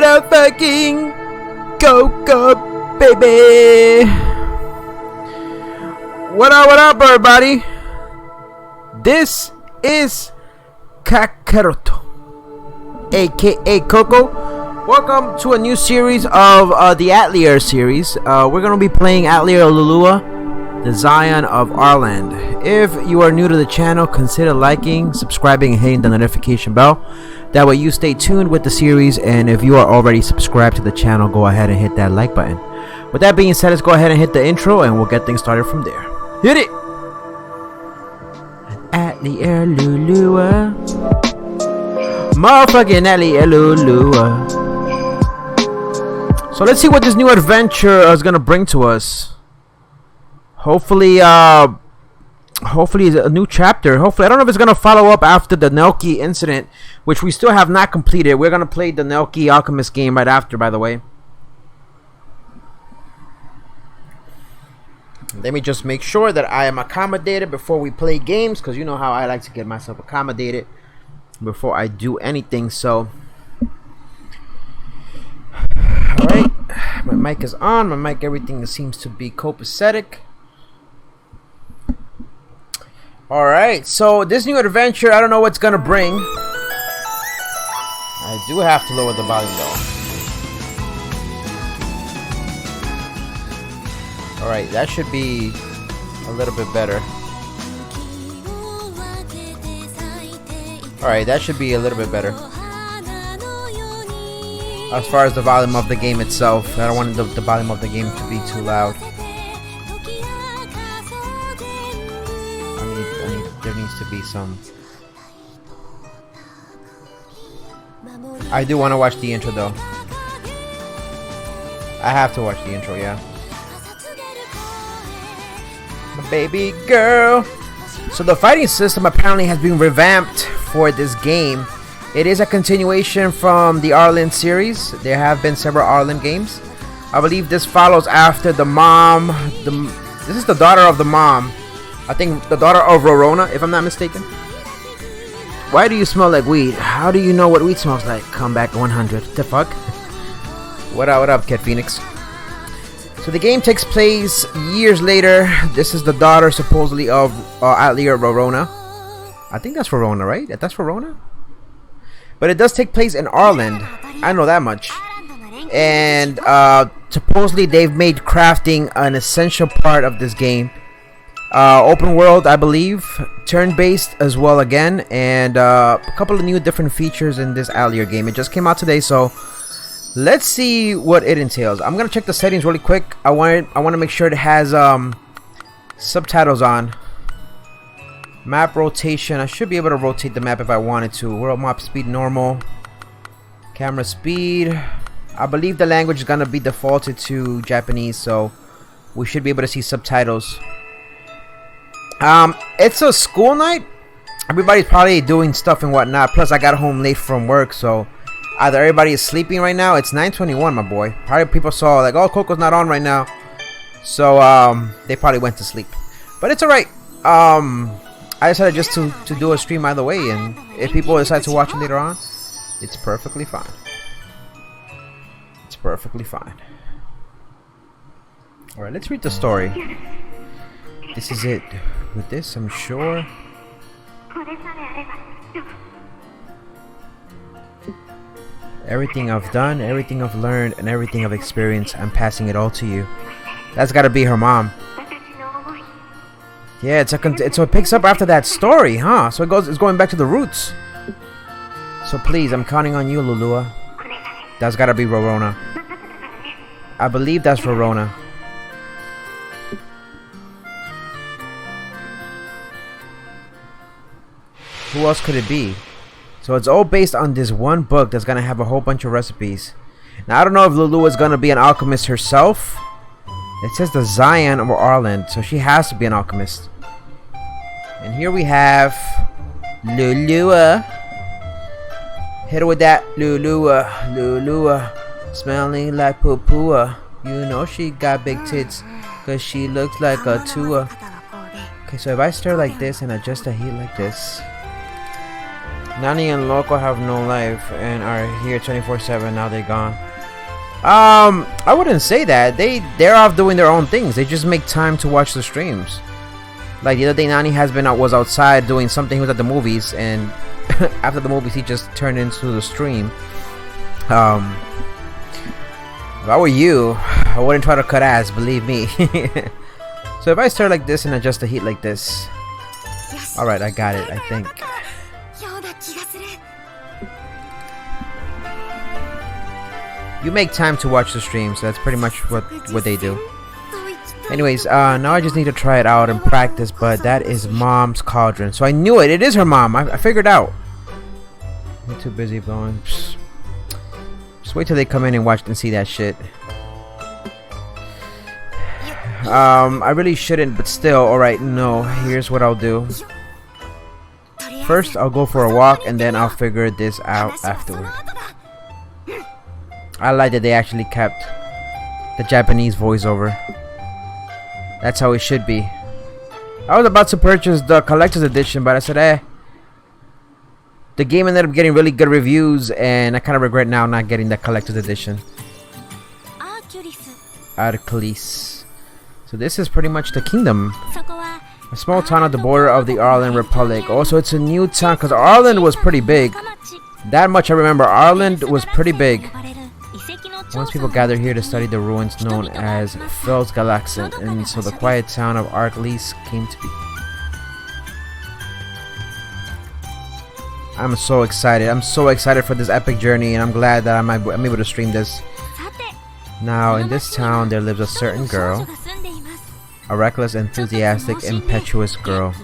motherfucking Coco, baby. What up, everybody? This is Kakaroto, aka Coco. Welcome to a new series of the Atelier series. We're going to be playing Atelier Lulua, the Scion of Arland. If you are new to the channel, consider liking, subscribing, and hitting the notification bell. That way you stay tuned with the series, and if you are already subscribed to the channel, go ahead and hit that like button. With that being said, let's go ahead and hit the intro, and we'll get things started from there. Hit it! Atelier Lulua. Motherfucking Atelier Lulua. So let's see what this new adventure is gonna bring to us. Hopefully it's a new chapter. Hopefully, I don't know if it's gonna follow up after the Nelke incident, which we still have not completed. We're gonna play the Nelke Alchemist game right after, by the way. Let me just make sure that I am accommodated before we play games, because you know how I like to get myself accommodated before I do anything. So alright, my mic is on. My mic, everything seems to be copacetic. Alright, so this new adventure, I don't know what's gonna bring. I do have to lower the volume though. Alright, that should be a little bit better. Alright, that should be a little bit better. As far as the volume of the game itself, I don't want the volume of the game to be too loud. There needs to be some. I do want to watch the intro though. I have to watch the intro, yeah. My baby girl. So the fighting system apparently has been revamped for this game. It is a continuation from the Arland series. There have been several Arland games. I believe this follows after the mom. This is the daughter of the mom. I think the daughter of Rorona, if I'm not mistaken. Why do you smell like weed? How do you know what weed smells like? Come back 100. The fuck? What up, Cat Phoenix? So the game takes place years later. This is the daughter, supposedly, of Atelier Rorona. I think that's Rorona, right? That's Rorona? But it does take place in Arland. I know that much. And supposedly they've made crafting an essential part of this game. Open world, I believe, turn-based as well again, and a couple of new different features in this Atelier game. It just came out today, so let's see what it entails. I'm gonna check the settings really quick. I want to make sure it has subtitles on. Map rotation. I should be able to rotate the map if I wanted to. World map speed normal. Camera speed. I believe the language is gonna be defaulted to Japanese, so we should be able to see subtitles. It's a school night. Everybody's probably doing stuff and whatnot. Plus, I got home late from work, so either everybody is sleeping right now. It's 9:21, my boy. Probably people saw like, oh, Coco's not on right now, so they probably went to sleep. But it's alright. I decided just to do a stream either way, and if people decide to watch it later on, it's perfectly fine. It's perfectly fine. All right, let's read the story. This is it. With this, I'm sure. Everything I've done, everything I've learned, and everything I've experienced, I'm passing it all to you. That's gotta be her mom. Yeah, so it picks up after that story, huh? So it's going back to the roots. So please, I'm counting on you, Lulua. That's gotta be Rorona. I believe that's Rorona. Who else could it be? So it's all based on this one book that's gonna have a whole bunch of recipes. Now I don't know if Lulua is gonna be an alchemist herself. It says the Scion of Arland, so she has to be an alchemist. And here we have Lulua. Hit her with that, Lulua. Lulua, smelling like pupua. You know she got big tits, cause she looks like a tua. Okay, so if I stir like this and adjust the heat like this. Nani and Loco have no life and are here 24/7. Now they're gone. I wouldn't say that. They're off doing their own things. They just make time to watch the streams. Like the other day, Nani was outside doing something. He was at the movies, and after the movies, he just turned into the stream. If I were you, I wouldn't try to cut ass. Believe me. So if I stir like this and adjust the heat like this, all right, I got it. I think. You make time to watch the streams. That's pretty much what they do. Anyways, now I just need to try it out and practice. But that is Mom's cauldron. So I knew it. It is her mom. I figured out. I'm too busy blowing. Just wait till they come in and watch and see that shit. I really shouldn't, but still. Alright, no. Here's what I'll do. First, I'll go for a walk, and then I'll figure this out afterward. I like that they actually kept the Japanese voiceover. That's how it should be. I was about to purchase the collector's edition, but I said, the game ended up getting really good reviews, and I kind of regret now not getting the collector's edition. Arclis. So this is pretty much the kingdom. A small town at the border of the Arland Republic. Also, it's a new town because Arland was pretty big. That much I remember. Arland was pretty big. Once people gathered here to study the ruins known as Fels Galaxin, and so the quiet town of Arclis came to be. I'm so excited. I'm so excited for this epic journey, and I'm glad that I'm able to stream this. Now, in this town, there lives a certain girl. A reckless, enthusiastic, impetuous girl.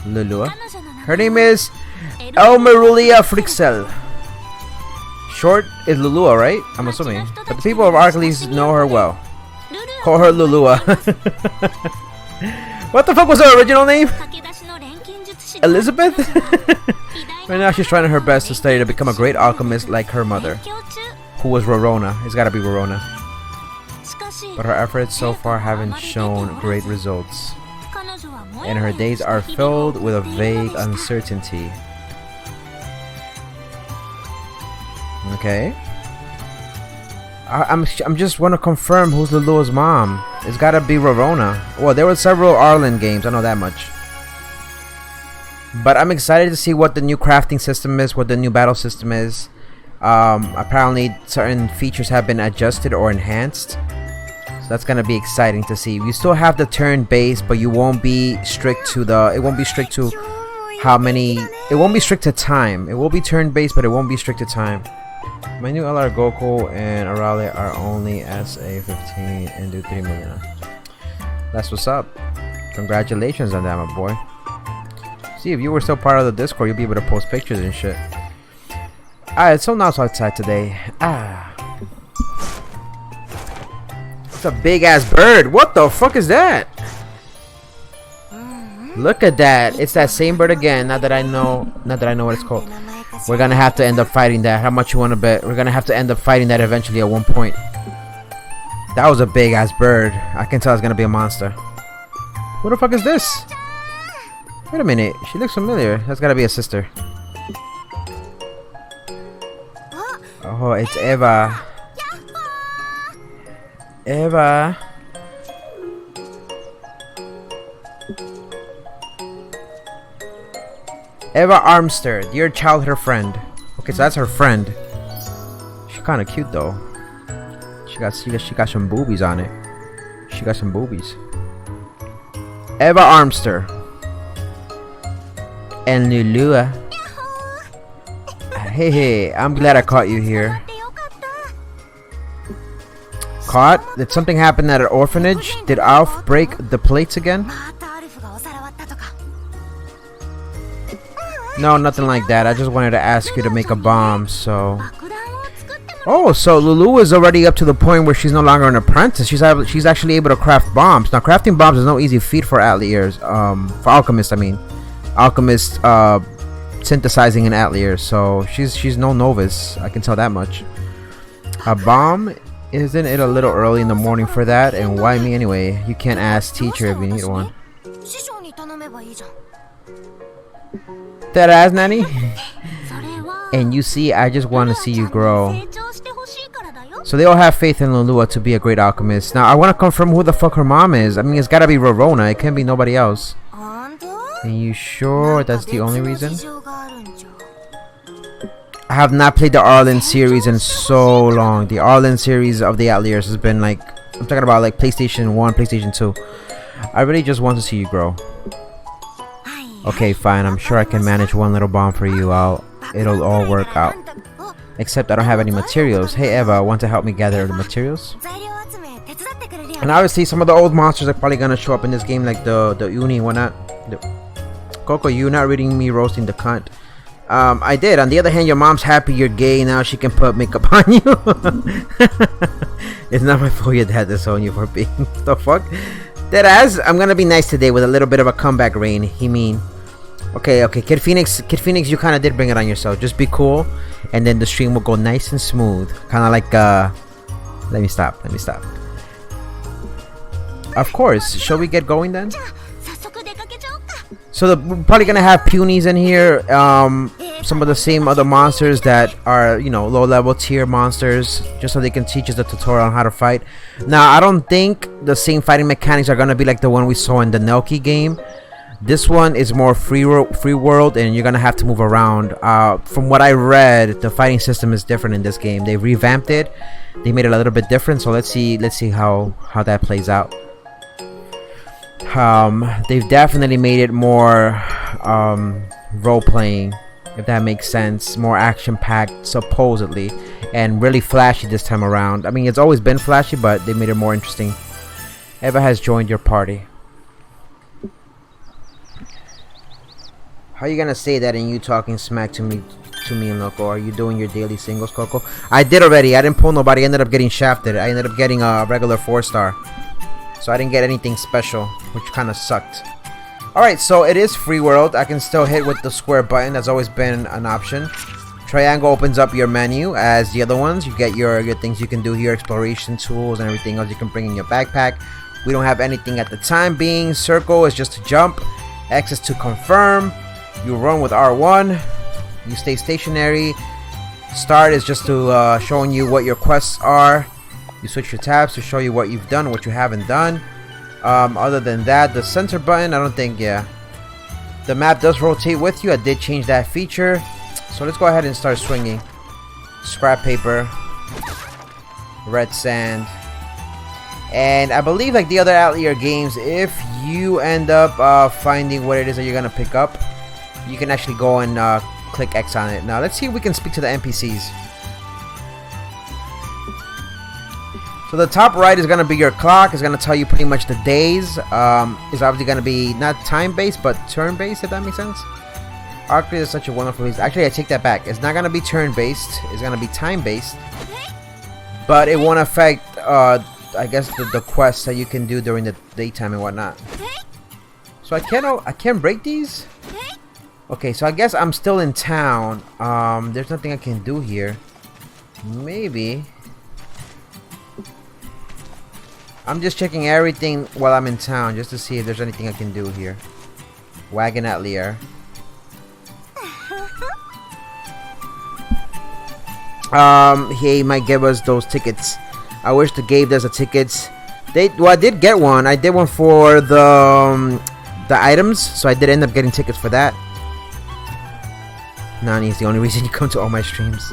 Lulua. Her name is Elmerulia Frixel. Short is Lulua, right? I'm assuming. But the people of Arclis know her well. Call her Lulua. What the fuck was her original name? Elizabeth? Right now she's trying her best to study to become a great alchemist like her mother, who was Rorona. It's gotta be Rorona. But her efforts so far haven't shown great results, and her days are filled with a vague uncertainty. Okay. I'm just want to confirm who's Lulua's mom. It's gotta be Rorona. Well, there were several Arland games, I know that much. But I'm excited to see what the new crafting system is, what the new battle system is. Apparently certain features have been adjusted or enhanced. So that's gonna be exciting to see. You still have the turn base, but you won't be strict to the. It won't be strict to how many. It won't be strict to time. It will be turn based, but it won't be strict to time. My new LR Goku and Arale are only SA15 and do 3 million. That's what's up. Congratulations on that, my boy. See, if you were still part of the Discord, you'll be able to post pictures and shit. Alright, it's so nice outside today. It's a big ass bird. What the fuck is that? Look at that. It's that same bird again. Not that I know what it's called. We're gonna have to end up fighting that. How much you wanna bet? We're gonna have to end up fighting that eventually at one point. That was a big ass bird. I can tell it's gonna be a monster. Who the fuck is this? Wait a minute. She looks familiar. That's gotta be a sister. Oh, it's Eva. Eva. Eva Armster, dear childhood friend. Okay, so that's her friend. She's kind of cute though. She got some boobies on it. She got some boobies. Eva Armster and Lulua. Hey, I'm glad I caught you here. Caught? Did something happen at an orphanage? Did Alf break the plates again? No, nothing like that. I just wanted to ask you to make a bomb, so... Oh, so Lulu is already up to the point where she's no longer an apprentice. She's actually able to craft bombs. Now, crafting bombs is no easy feat for ateliers. For alchemists, I mean. Alchemists, synthesizing in ateliers. So, she's no novice. I can tell that much. A bomb? Isn't it a little early in the morning for that? And why me anyway? You can't ask teacher if you need one. That ass, nanny. And you see, I just want to see you grow. So they all have faith in Lulua to be a great alchemist. Now I want to confirm who the fuck her mom is. I mean, it's gotta be Rorona. It can't be nobody else. Are you sure that's the only reason? I have not played the Arland series in so long. The Arland series of the Ateliers has been like, I'm talking about like PlayStation 1, PlayStation 2. I really just want to see you grow. Okay, fine. I'm sure I can manage one little bomb for you. It'll all work out. Except I don't have any materials. Hey Eva, want to help me gather the materials? And obviously some of the old monsters are probably gonna show up in this game, like the Uni and whatnot. Coco, you not reading me roasting the cunt. I did. On the other hand, your mom's happy you're gay now. She can put makeup on you. It's not my fault your dad disowned you for being the fuck. Deadass, I'm gonna be nice today with a little bit of a comeback rain. He mean. Okay, Kid Phoenix, you kind of did bring it on yourself. Just be cool, and then the stream will go nice and smooth. Kind of like let me stop. Of course. Shall we get going then? So we're probably gonna have punies in here. Some of the same other monsters that are, you know, low level tier monsters, just so they can teach us the tutorial on how to fight. Now I don't think the same fighting mechanics are gonna be like the one we saw in the Nelke game. This one is more free world, and you're gonna have to move around. From what I read, the fighting system is different in this game. They revamped it. They made it a little bit different. So let's see how that plays out. They've definitely made it more role playing, if that makes sense. More action packed, supposedly, and really flashy this time around. I mean, it's always been flashy, but they made it more interesting. Eva has joined your party. How are you gonna say that and you talking smack to me and Loco? Are you doing your daily singles, Coco? I did already. I didn't pull nobody. I ended up getting shafted. I ended up getting a regular 4-star. So I didn't get anything special, which kind of sucked. Alright, so it is free world. I can still hit with the square button. That's always been an option. Triangle opens up your menu as the other ones. You get your things you can do here, exploration tools and everything else you can bring in your backpack. We don't have anything at the time being. Circle is just to jump. X is to confirm. You run with R1. You stay stationary. Start is just to showing you what your quests are. You switch your tabs to show you what you've done, what you haven't done. Other than that, the center button, I don't think, yeah. The map does rotate with you. I did change that feature. So let's go ahead and start swinging. Scrap paper. Red sand. And I believe, like the other Atelier games, if you end up finding what it is that you're going to pick up, you can actually go and click X on it. Now let's see if we can speak to the NPCs. So the top right is going to be your clock. It's going to tell you pretty much the days. It's obviously going to be not time-based, but turn-based, if that makes sense. Arcade is such a wonderful piece. Actually, I take that back. It's not going to be turn-based. It's going to be time-based. But it won't affect, I guess, the quests that you can do during the daytime and whatnot. So I can't break these? Okay, so I guess I'm still in town. There's nothing I can do here. Maybe. I'm just checking everything while I'm in town just to see if there's anything I can do here. Wagon Atelier. He might give us those tickets. I wish they gave us the tickets. Well, I did get one. I did one for the items, so I did end up getting tickets for that. Nani is the only reason you come to all my streams.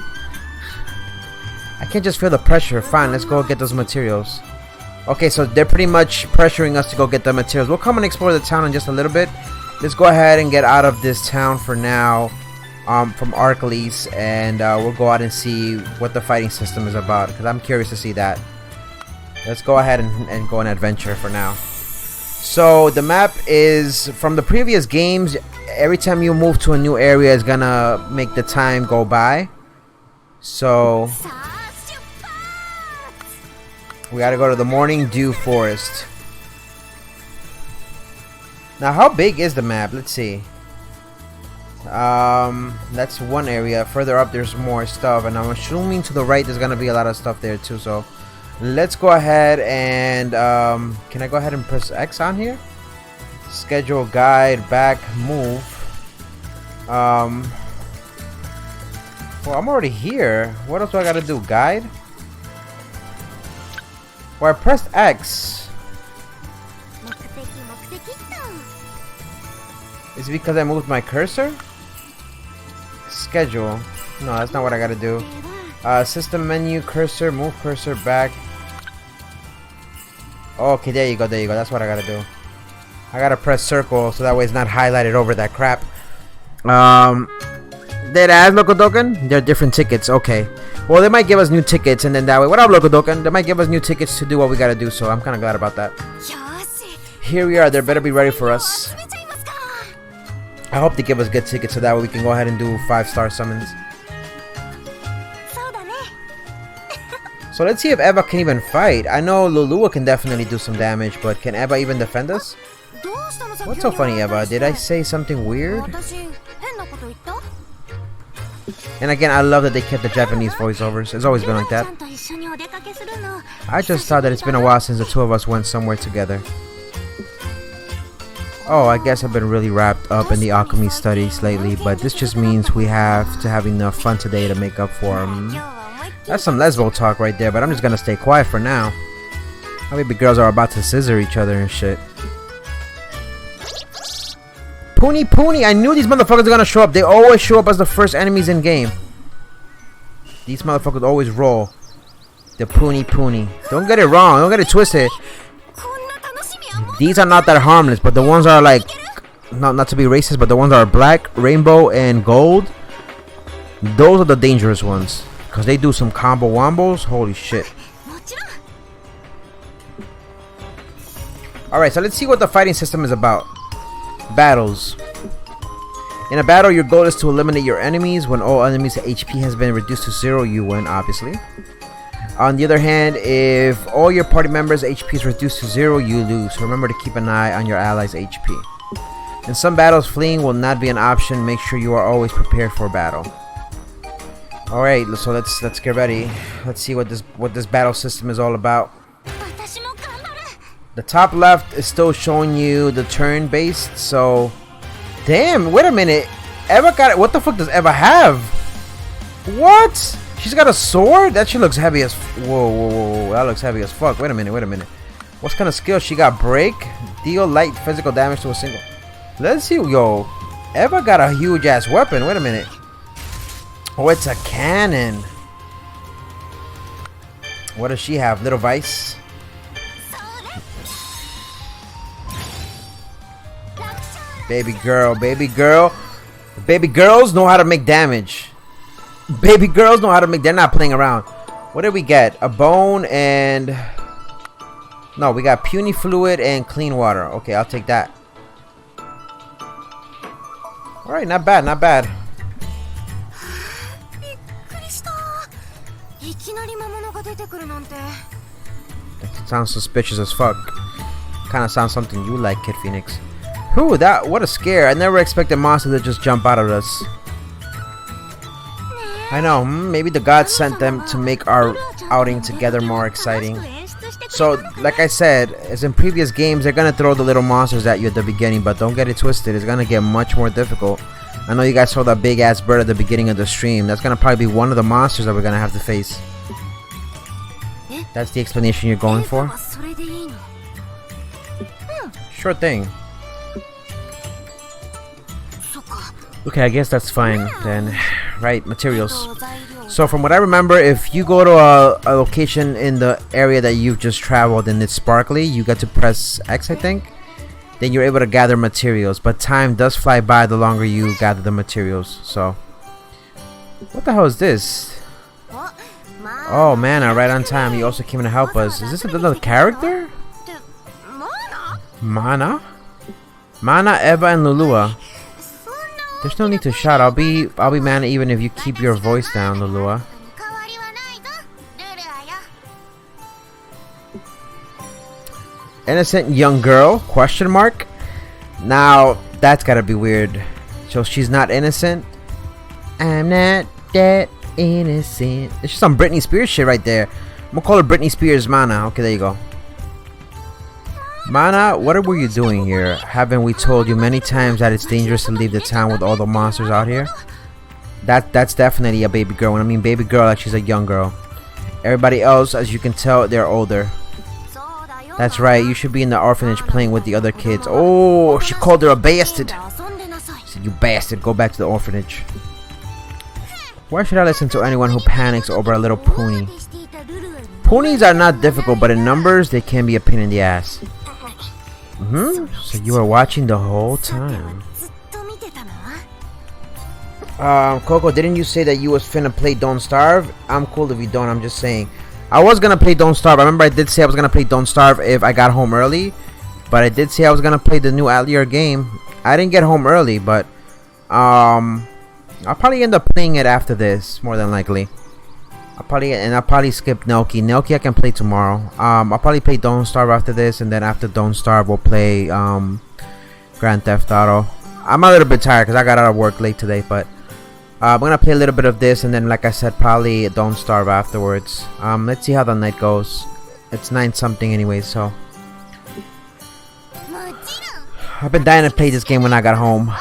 I can't just feel the pressure. Fine, let's go get those materials. Okay, so they're pretty much pressuring us to go get the materials. We'll come and explore the town in just a little bit. Let's go ahead and get out of this town for now, from Arcalis, and we'll go out and see what the fighting system is about, because I'm curious to see that. Let's go ahead and go on adventure for now. So the map is from the previous games. Every time you move to a new area, it's gonna make the time go by. So we gotta go to the Morning Dew Forest. Now, how big is the map? Let's see. That's one area. Further up, there's more stuff, and I'm assuming to the right there's gonna be a lot of stuff there too. So let's go ahead and can I go ahead and press X on here? Schedule, guide, back, move. Well, I'm already here. What else do I gotta do? Guide? Well, I pressed X. Is it because I moved my cursor? Schedule. No, that's not what I gotta do. System menu, cursor, move cursor back. Okay, there you go, there you go. That's what I gotta do. I gotta press circle so that way it's not highlighted over that crap. Dead ass Lokodoken? They're different tickets, okay. Well, they might give us new tickets and then that way. What up, Lokodoken? They might give us new tickets to do what we gotta do, so I'm kinda glad about that. Here we are, they better be ready for us. I hope they give us good tickets so that way we can go ahead and do 5-star summons. So let's see if Eva can even fight. I know Lulua can definitely do some damage, but can Eva even defend us? What's so funny, Eva? Did I say something weird? And again, I love that they kept the Japanese voiceovers. It's always been like that. I just thought that it's been a while since the two of us went somewhere together. Oh, I guess I've been really wrapped up in the alchemy studies lately, but this just means we have to have enough fun today to make up for them. That's some lesbo talk right there, but I'm just gonna stay quiet for now. My baby girls are about to scissor each other and shit. Puni, I knew these motherfuckers are gonna show up. They always show up as the first enemies in game. These motherfuckers always roll. The Puni. Don't get it wrong, don't get it twisted. These are not that harmless, but the ones are like, not to be racist, but the ones that are black, rainbow, and gold, those are the dangerous ones. Because they do some combo wombos. Holy shit. Alright, so let's see what the fighting system is about. Battles. In a battle, your goal is to eliminate your enemies. When all enemies' HP has been reduced to 0, you win, obviously. On the other hand, if all your party members' HP is reduced to 0, you lose. So remember to keep an eye on your allies' HP. In some battles, fleeing will not be an option. Make sure you are always prepared for battle. Alright, so let's get ready. Let's see what this battle system is all about. The top left is still showing you the turn based, so damn, wait a minute. Eva got it. What the fuck does Eva have? What? She's got a sword? That shit looks heavy as whoa, that looks heavy as fuck. Wait a minute. What kind of skill? She got break, deal light physical damage to a single. Let's see, yo. Eva got a huge ass weapon. Wait a minute. Oh, it's a cannon. What does she have? Little Vice? Baby girl. Baby girls know how to make damage. They're not playing around. What did we get? A bone and... No, we got puny fluid and clean water. Okay, I'll take that. Alright, not bad. That sounds suspicious as fuck. Kinda sounds something you like, Kid Phoenix. Whew, what a scare. I never expected monsters to just jump out at us. I know, maybe the gods sent them to make our outing together more exciting. So, like I said, as in previous games, they're gonna throw the little monsters at you at the beginning, but don't get it twisted, it's gonna get much more difficult. I know you guys saw that big ass bird at the beginning of the stream. That's gonna probably be one of the monsters that we're gonna have to face. That's the explanation you're going for? Sure thing. Okay, I guess that's fine then. Right, materials. So from what I remember, if you go to a location in the area that you've just traveled and it's sparkly, you got to press X, I think. Then you're able to gather materials. But time does fly by the longer you gather the materials. So, what the hell is this? Oh man, right on time. You also came in to help us. Is this another character? Mana, Eva, and Lulua. There's no need to shout. I'll be Mana even if you keep your voice down, Lulua. Innocent young girl? Question mark? Now that's gotta be weird. So she's not innocent? I'm not that innocent. It's just some Britney Spears shit right there. I'm gonna call her Britney Spears Mana. Okay, there you go. Mana, what were you doing here? Haven't we told you many times that it's dangerous to leave the town with all the monsters out here? That's definitely a baby girl. When I mean baby girl, like she's a young girl. Everybody else, as you can tell, they're older. That's right, you should be in the orphanage playing with the other kids. Oh, she called her a bastard. She said, you bastard, go back to the orphanage. Why should I listen to anyone who panics over a little pony? Ponies are not difficult, but in numbers, they can be a pain in the ass. So you were watching the whole time. Coco, didn't you say that you was finna play Don't Starve? I'm cool if you don't, I'm just saying. I was gonna play Don't Starve. I remember I did say I was gonna play Don't Starve if I got home early. But I did say I was gonna play the new Atelier game. I didn't get home early, but I'll probably end up playing it after this, more than likely. I'll probably skip Nelke. Nelke I can play tomorrow. I'll probably play Don't Starve after this, and then after Don't Starve we'll play Grand Theft Auto. I'm a little bit tired because I got out of work late today, but I'm gonna play a little bit of this, and then like I said, probably Don't Starve afterwards. Let's see how the night goes. It's 9 something anyway, so I've been dying to play this game when I got home.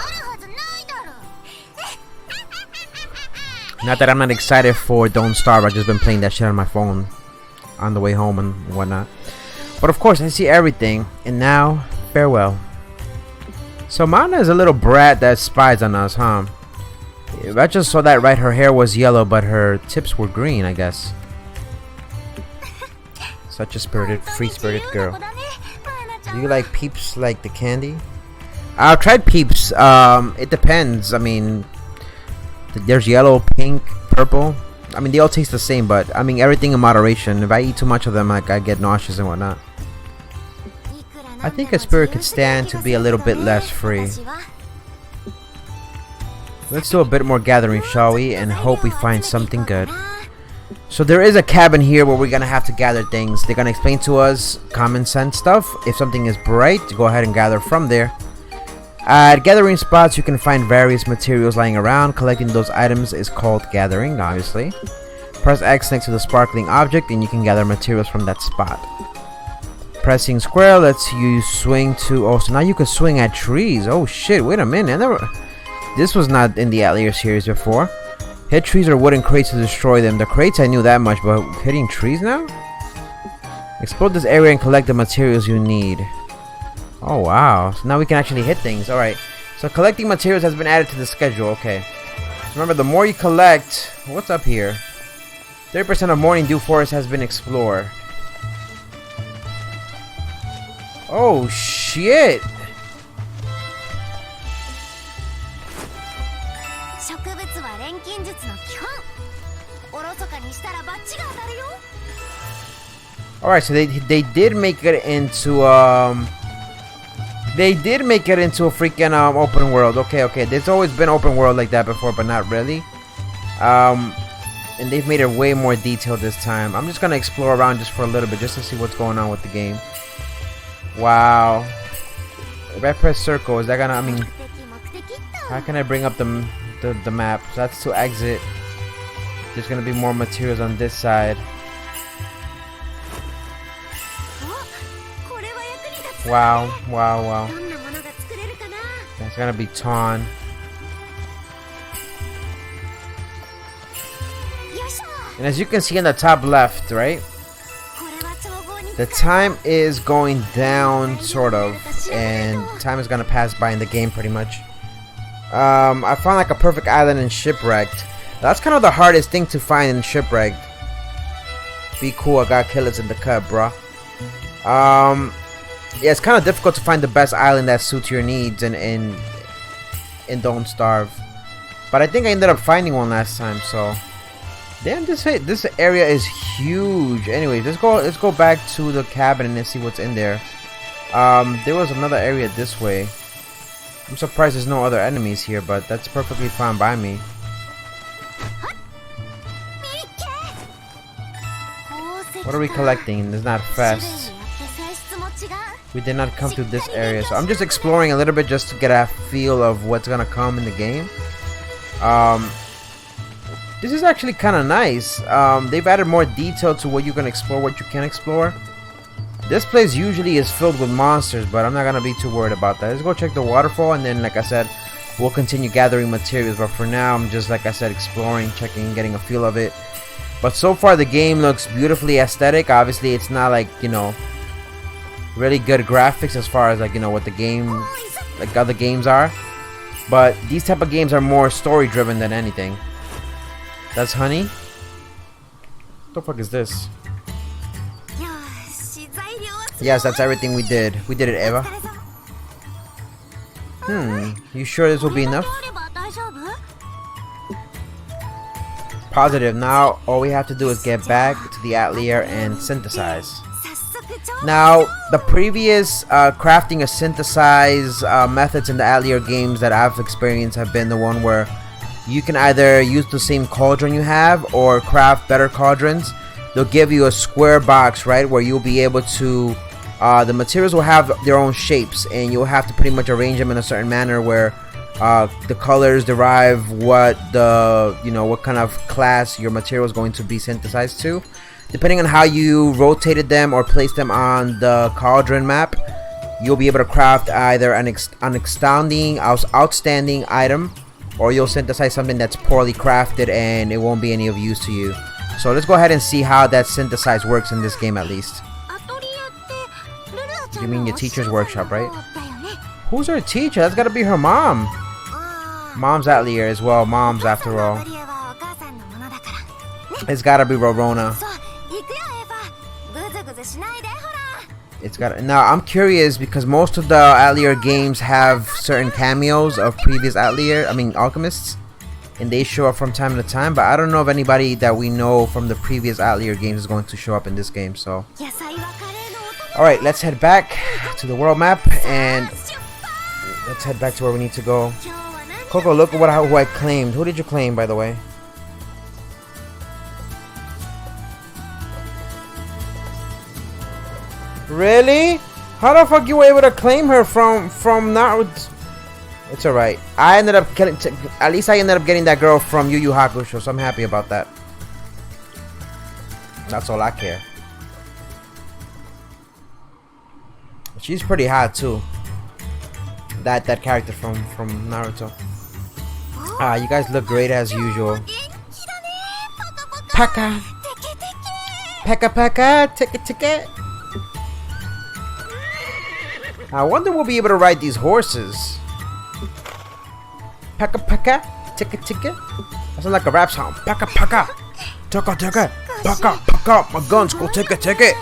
Not that I'm not excited for Don't Starve, I've just been playing that shit on my phone on the way home and whatnot. But of course I see everything, and now farewell. So Mana is a little brat that spies on us, huh? If I just saw that right, her hair was yellow but her tips were green, I guess. Such a free-spirited girl. Do you like Peeps, like the candy? I've tried Peeps. It depends. I mean, there's yellow, pink, purple. I mean, they all taste the same, but I mean, everything in moderation. If I eat too much of them, like, I get nauseous and whatnot. I think a spirit could stand to be a little bit less free. Let's do a bit more gathering, shall we? And hope we find something good. So there is a cabin here where we're gonna have to gather things. They're gonna explain to us common sense stuff. If something is bright, go ahead and gather from there. At gathering spots, you can find various materials lying around. Collecting those items is called gathering, obviously. Press X next to the sparkling object and you can gather materials from that spot. Pressing square lets you swing to... Oh, so now you can swing at trees. Oh shit, wait a minute. This was not in the Atelier series before. Hit trees or wooden crates to destroy them. The crates I knew that much, but hitting trees now? Explode this area and collect the materials you need. Oh wow, so now we can actually hit things. Alright, so collecting materials has been added to the schedule. Okay, so remember, the more you collect... What's up here? 30% of Morning Dew Forest has been explored. Oh shit! Alright, so they did make it into they did make it into a freaking open world. Okay, there's always been open world like that before, but not really. And they've made it way more detailed this time. I'm just gonna explore around just for a little bit, just to see what's going on with the game. Wow. If I press circle, is that gonna... I mean, how can I bring up the map? So that's to exit. There's gonna be more materials on this side. Wow. That's gonna be Tawn. And as you can see in the top left, right? The time is going down, sort of. And time is gonna pass by in the game, pretty much. I found like a perfect island in Shipwrecked. That's kind of the hardest thing to find in Shipwrecked. Be cool, I got killers in the cut, bruh. Yeah, it's kind of difficult to find the best island that suits your needs in Don't Starve. But I think I ended up finding one last time, so... Damn, this area is huge. Anyways, let's go back to the cabin and see what's in there. There was another area this way. I'm surprised there's no other enemies here, but that's perfectly fine by me. What are we collecting? There's not fast. We did not come to this area, so I'm just exploring a little bit just to get a feel of what's gonna come in the game. This is actually kind of nice. They've added more detail to what you can explore, what you can explore. This place usually is filled with monsters, but I'm not gonna be too worried about that. Let's go check the waterfall, and then, like I said, we'll continue gathering materials. But for now, I'm just, like I said, exploring, checking, getting a feel of it. But so far, the game looks beautifully aesthetic. Obviously, it's not like, you know, really good graphics as far as, like, you know, what the game, like other games are. But these type of games are more story driven than anything. That's honey? What the fuck is this? Yes, that's everything we did. We did it, Eva. You sure this will be enough? Positive. Now, all we have to do is get back to the Atelier and synthesize. Now, the previous crafting or synthesize methods in the Atelier games that I've experienced have been the one where you can either use the same cauldron you have or craft better cauldrons. They'll give you a square box, right, where you'll be able to the materials will have their own shapes, and you'll have to pretty much arrange them in a certain manner where the colors derive what the, you know, what kind of class your material is going to be synthesized to. Depending on how you rotated them or placed them on the cauldron map, you'll be able to craft either an outstanding item, or you'll synthesize something that's poorly crafted and it won't be any of use to you. So let's go ahead and see how that synthesize works in this game at least. You mean your teacher's workshop, right? Who's her teacher? That's gotta be her mom. Mom's Atelier as well. Mom's after all. It's gotta be Rorona. It's gotta. Now I'm curious because most of the Atelier games have certain cameos of previous alchemists, and they show up from time to time. But I don't know if anybody that we know from the previous Atelier games is going to show up in this game. So. Alright, let's head back to the world map, and let's head back to where we need to go. Coco, look at who I claimed. Who did you claim, by the way? Really? How the fuck you were able to claim her from Naruto? It's alright. I ended up getting, at least I ended up getting that girl from Yu Yu Hakusho, so I'm happy about that. That's all I care. She's pretty hot too. That character from Naruto. You guys look great as usual. Paka. Paka. Ticket. I wonder we'll be able to ride these horses. Paka. Ticket. That sounds like a rap song. Paka. Ticket. Paka. My guns go ticket.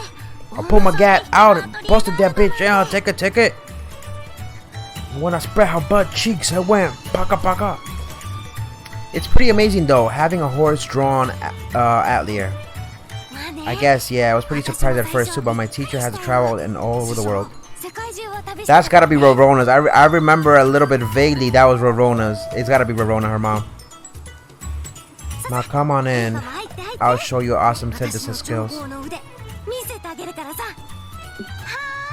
I pulled my gat out and busted that bitch out. Take a ticket. And when I spread her butt cheeks, I went paka. It's pretty amazing though, having a horse-drawn Atelier. I guess, yeah, I was pretty surprised at first too, but my teacher had to travel in all over the world. That's gotta be Rorona's. I remember a little bit vaguely that was Rorona's. It's gotta be Rorona, her mom. Now come on in. I'll show you awesome synthesis skills.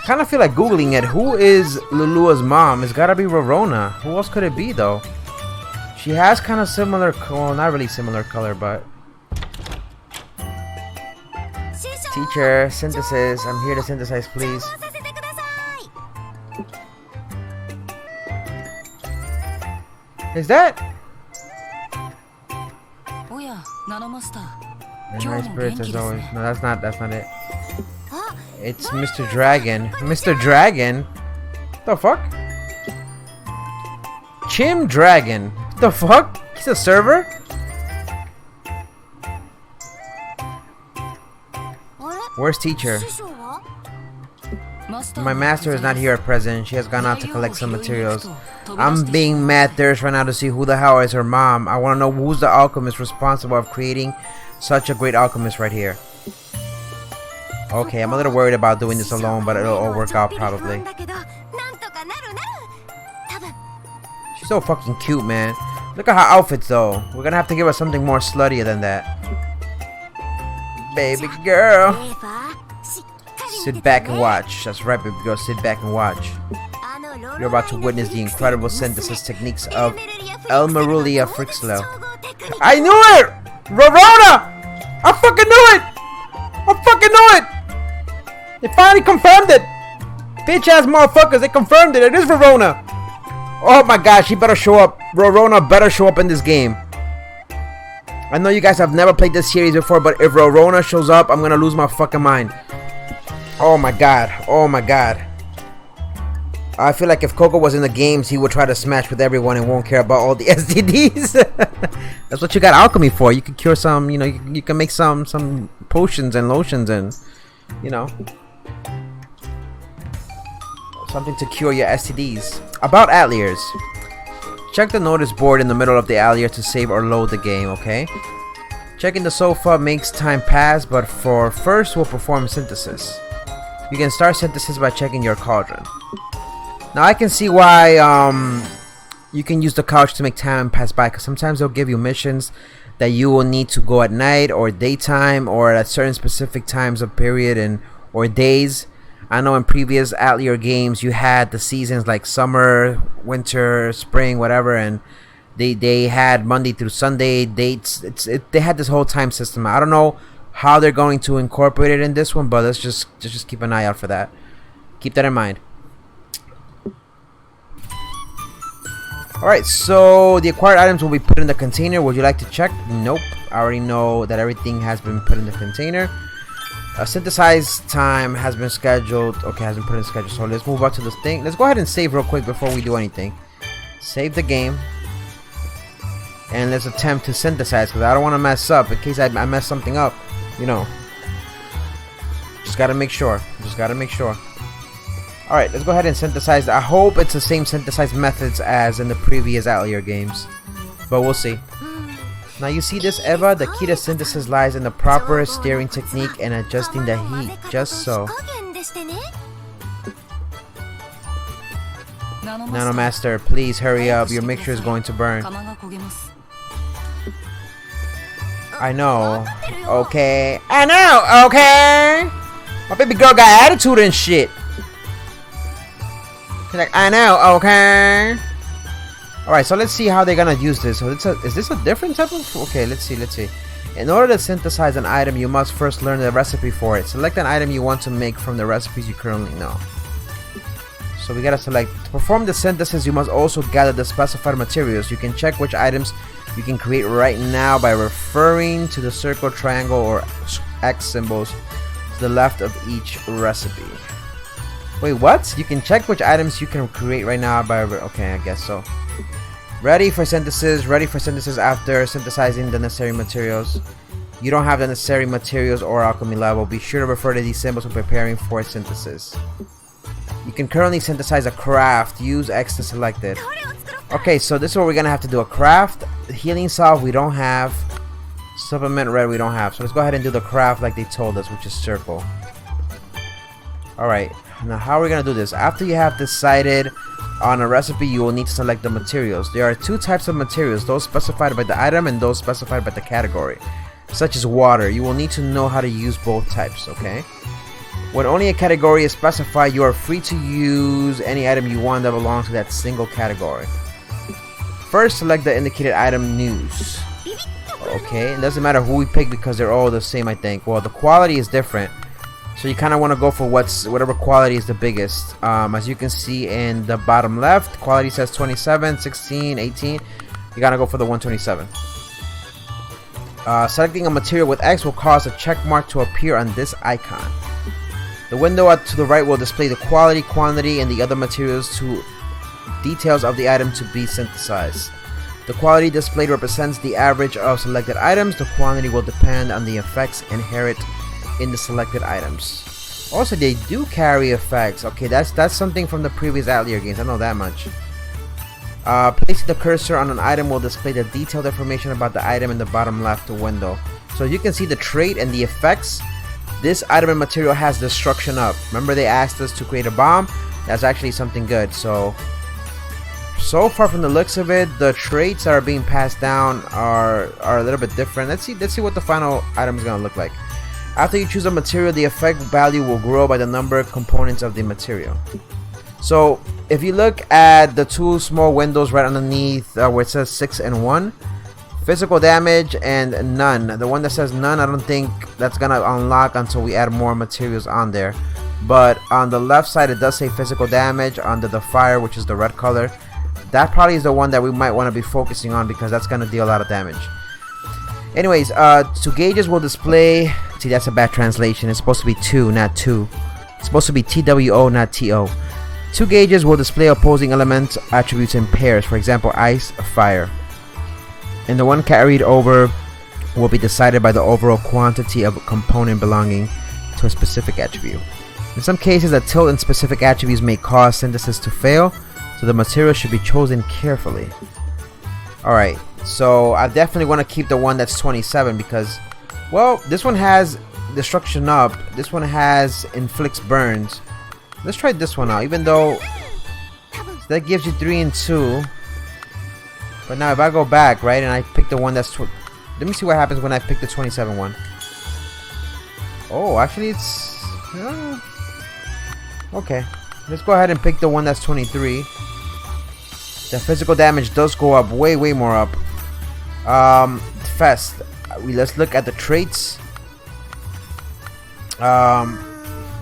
Kind of feel like googling it. Who is Lulua's mom? It's gotta be Rorona. Who else could it be though? She has kind of similar, well, not really similar color, but teacher, synthesis. I'm here to synthesize, please. Is that? Nice spirits as always. No, that's not it. It's Mr. Dragon. Mr. Dragon? The fuck? Chim Dragon. The fuck? He's a server? Where's teacher? My master is not here at present. She has gone out to collect some materials. I'm being mad thirst right now to see who the hell is her mom. I want to know who's the alchemist responsible of creating such a great alchemist right here. Okay, I'm a little worried about doing this alone, but it'll all work out probably. She's so fucking cute, man. Look at her outfits though. We're gonna have to give her something more sluttier than that. Baby girl. Sit back and watch. That's right, baby girl. Sit back and watch. You're about to witness the incredible synthesis techniques of El Marulia Frixlo. I knew it! Rorona! I fucking knew it! I fucking knew it! They finally confirmed it! Bitch ass motherfuckers, they confirmed it. It is Verona. Oh my gosh, he better show up. Verona better show up in this game. I know you guys have never played this series before, but if Verona shows up, I'm gonna lose my fucking mind. Oh my god. Oh my god. I feel like if Coco was in the games, he would try to smash with everyone and won't care about all the STDs. That's what you got alchemy for. You can cure some, you know, you can make some potions and lotions and, you know, something to cure your STDs. About Ateliers. Check the notice board in the middle of the Atelier to save or load the game, okay? Checking the sofa makes time pass, but for first we'll perform synthesis. You can start synthesis by checking your cauldron. Now I can see why you can use the couch to make time pass by, because sometimes they'll give you missions that you will need to go at night or daytime or at certain specific times of period and or days. I know in previous Atelier games you had the seasons like summer, winter, spring, whatever, and they had Monday through Sunday dates. They had this whole time system. I don't know how they're going to incorporate it in this one, but let's just keep an eye out for that. Keep that in mind. Alright, so the acquired items will be put in the container. Would you like to check? Nope. I already know that everything has been put in the container. Synthesize time has been scheduled. Okay, has been put in schedule. So let's move up to this thing. Let's go ahead and save real quick before we do anything. Save the game. And let's attempt to synthesize, because I don't want to mess up. In case I mess something up, you know. Just gotta make sure. Just gotta make sure. Alright, let's go ahead and synthesize. I hope it's the same synthesize methods as in the previous Atelier games. But we'll see. Now you see this, Eva? The key to synthesis lies in the proper stirring technique and adjusting the heat. Just so. Nanomaster, please hurry up. Your mixture is going to burn. I know. Okay. I know. Okay. My baby girl got attitude and shit. She's like, I know, okay. Alright, so let's see how they're gonna use this. So is this a different type of... Okay, let's see. In order to synthesize an item, you must first learn the recipe for it. Select an item you want to make from the recipes you currently know. So we gotta select... To perform the synthesis, you must also gather the specified materials. You can check which items you can create right now by referring to the circle, triangle, or X symbols to the left of each recipe. Wait, what? You can check which items you can create right now by... Okay, I guess so. Ready for synthesis. Ready for synthesis after synthesizing the necessary materials. You don't have the necessary materials or alchemy level. Be sure to refer to these symbols when preparing for synthesis. You can currently synthesize a craft. Use X to select it. Okay, so this is what we're going to have to do. A craft. Healing salve we don't have. Supplement red we don't have. So let's go ahead and do the craft like they told us, which is circle. Alright. Now how are we going to do this? After you have decided on a recipe, you will need to select the materials. There are two types of materials, those specified by the item and those specified by the category. Such as water. You will need to know how to use both types, okay? When only a category is specified, you are free to use any item you want that belongs to that single category. First, select the indicated item news. Okay, it doesn't matter who we pick because they're all the same, I think. Well, the quality is different. So you kind of want to go for whatever quality is the biggest. As you can see in the bottom left, quality says 27, 16, 18. You gotta go for the 127. Selecting a material with X will cause a check mark to appear on this icon. The window to the right will display the quality, quantity, and the other materials to details of the item to be synthesized. The quality displayed represents the average of selected items. The quantity will depend on the effects inherent in the selected items. Also, they do carry effects. Okay, that's something from the previous Atelier games. I know that much. Placing the cursor on an item will display the detailed information about the item in the bottom left window. So you can see the trait and the effects. This item and material has destruction up. Remember they asked us to create a bomb? That's actually something good. So far from the looks of it, the traits that are being passed down are a little bit different. Let's see what the final item is gonna look like. After you choose a material, the effect value will grow by the number of components of the material. So if you look at the two small windows right underneath where it says 6 and 1, physical damage and none. The one that says none, I don't think that's gonna unlock until we add more materials on there. but on the left side it does say physical damage under the fire, which is the red color. That probably is the one that we might want to be focusing on because that's going to deal a lot of damage. Anyways, 2 gauges will display. See, that's a bad translation. It's supposed to be 2, not 2. It's supposed to be TWO, not TO. 2 gauges will display opposing element attributes in pairs. For example, ice, fire. And the one carried over will be decided by the overall quantity of a component belonging to a specific attribute. In some cases, a tilt in specific attributes may cause synthesis to fail, so the material should be chosen carefully. Alright, so I definitely want to keep the one that's 27 because, well, this one has destruction up, this one has inflicts burns. Let's try this one out, even though that gives you 3 and 2. But now if I go back, right, and I pick the one that's... Let me see what happens when I pick the 27 one. Oh, actually it's... okay. Let's go ahead and pick the one that's 23. The physical damage does go up way more up. Fest. Let's look at the traits.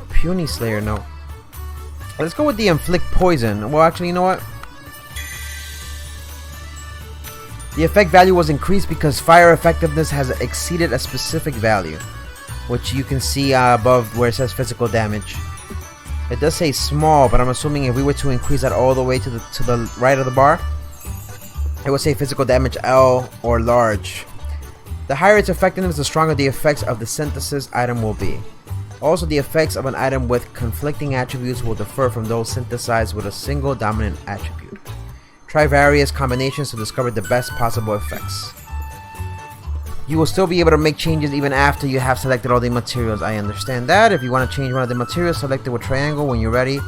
Puny Slayer, no. Let's go with the inflict poison. Well, actually, you know what? The effect value was increased because fire effectiveness has exceeded a specific value, which you can see above where it says physical damage. It does say small, but I'm assuming if we were to increase that all the way to the right of the bar, it would say physical damage L or large. The higher its effectiveness, the stronger the effects of the synthesis item will be. Also, the effects of an item with conflicting attributes will differ from those synthesized with a single dominant attribute. Try various combinations to discover the best possible effects. You will still be able to make changes even after you have selected all the materials. I understand that. If you want to change one of the materials, select it with triangle when you're ready.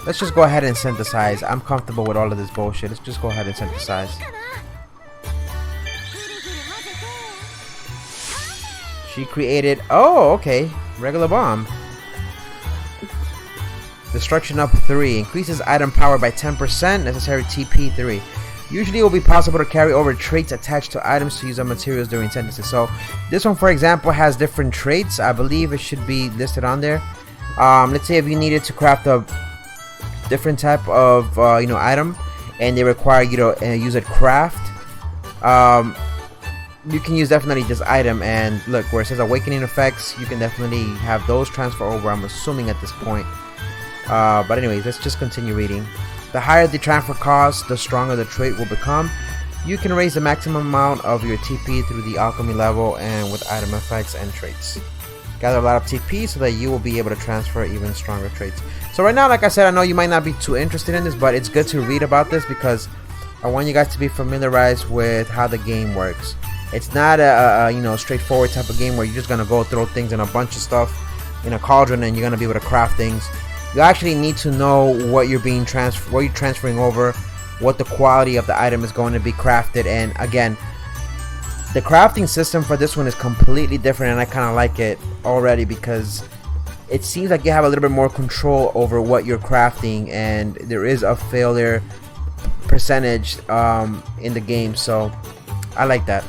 Let's just go ahead and synthesize. I'm comfortable with all of this bullshit. Let's just go ahead and synthesize. She created... Oh, okay. Regular bomb. Destruction up 3. Increases item power by 10%. Necessary TP 3. Usually it will be possible to carry over traits attached to items to use on materials during synthesis. So this one, for example, has different traits. I believe it should be listed on there. Let's say if you needed to craft a different type of item and they require you to use a craft, you can use definitely this item. And look, where it says awakening effects, you can definitely have those transfer over, I'm assuming, at this point. But anyways, let's just continue reading. The higher the transfer cost, the stronger the trait will become. You can raise the maximum amount of your TP through the alchemy level and with item effects and traits. Gather a lot of TP so that you will be able to transfer even stronger traits. So right now, like I said, I know you might not be too interested in this, but it's good to read about this because I want you guys to be familiarized with how the game works. It's not a straightforward type of game where you're just gonna go throw things in a bunch of stuff in a cauldron and you're gonna be able to craft things. You actually need to know what you're transferring over, what the quality of the item is going to be crafted. And again, the crafting system for this one is completely different, and I kind of like it already because it seems like you have a little bit more control over what you're crafting, and there is a failure percentage in the game. So I like that.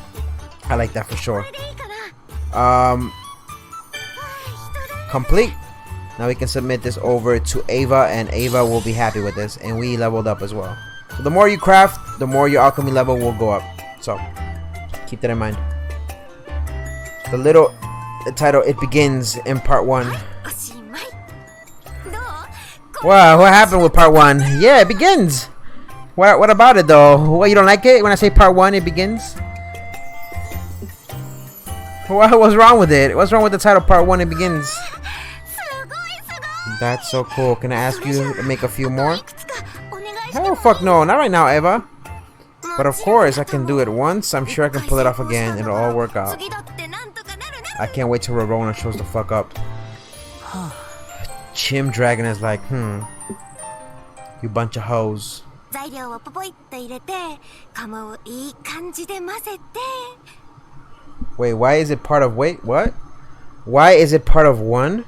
I like that for sure. Complete. Now we can submit this over to Ava, and Ava will be happy with this, and we leveled up as well. So the more you craft, the more your alchemy level will go up. So keep that in mind. The title, it begins in part 1. Wow, what happened with part 1? Yeah, it begins. What about it though? What, you don't like it when I say part 1 it begins? What's wrong with it? What's wrong with the title part 1 it begins? That's so cool. Can I ask you to make a few more? Hell fuck no, not right now, Eva. But of course, I can do it once. I'm sure I can pull it off again. It'll all work out. I can't wait till Rorona shows the fuck up. Chim Dragon is like, you bunch of hoes. Wait, why is it part of... Wait, what? Why is it part of 1?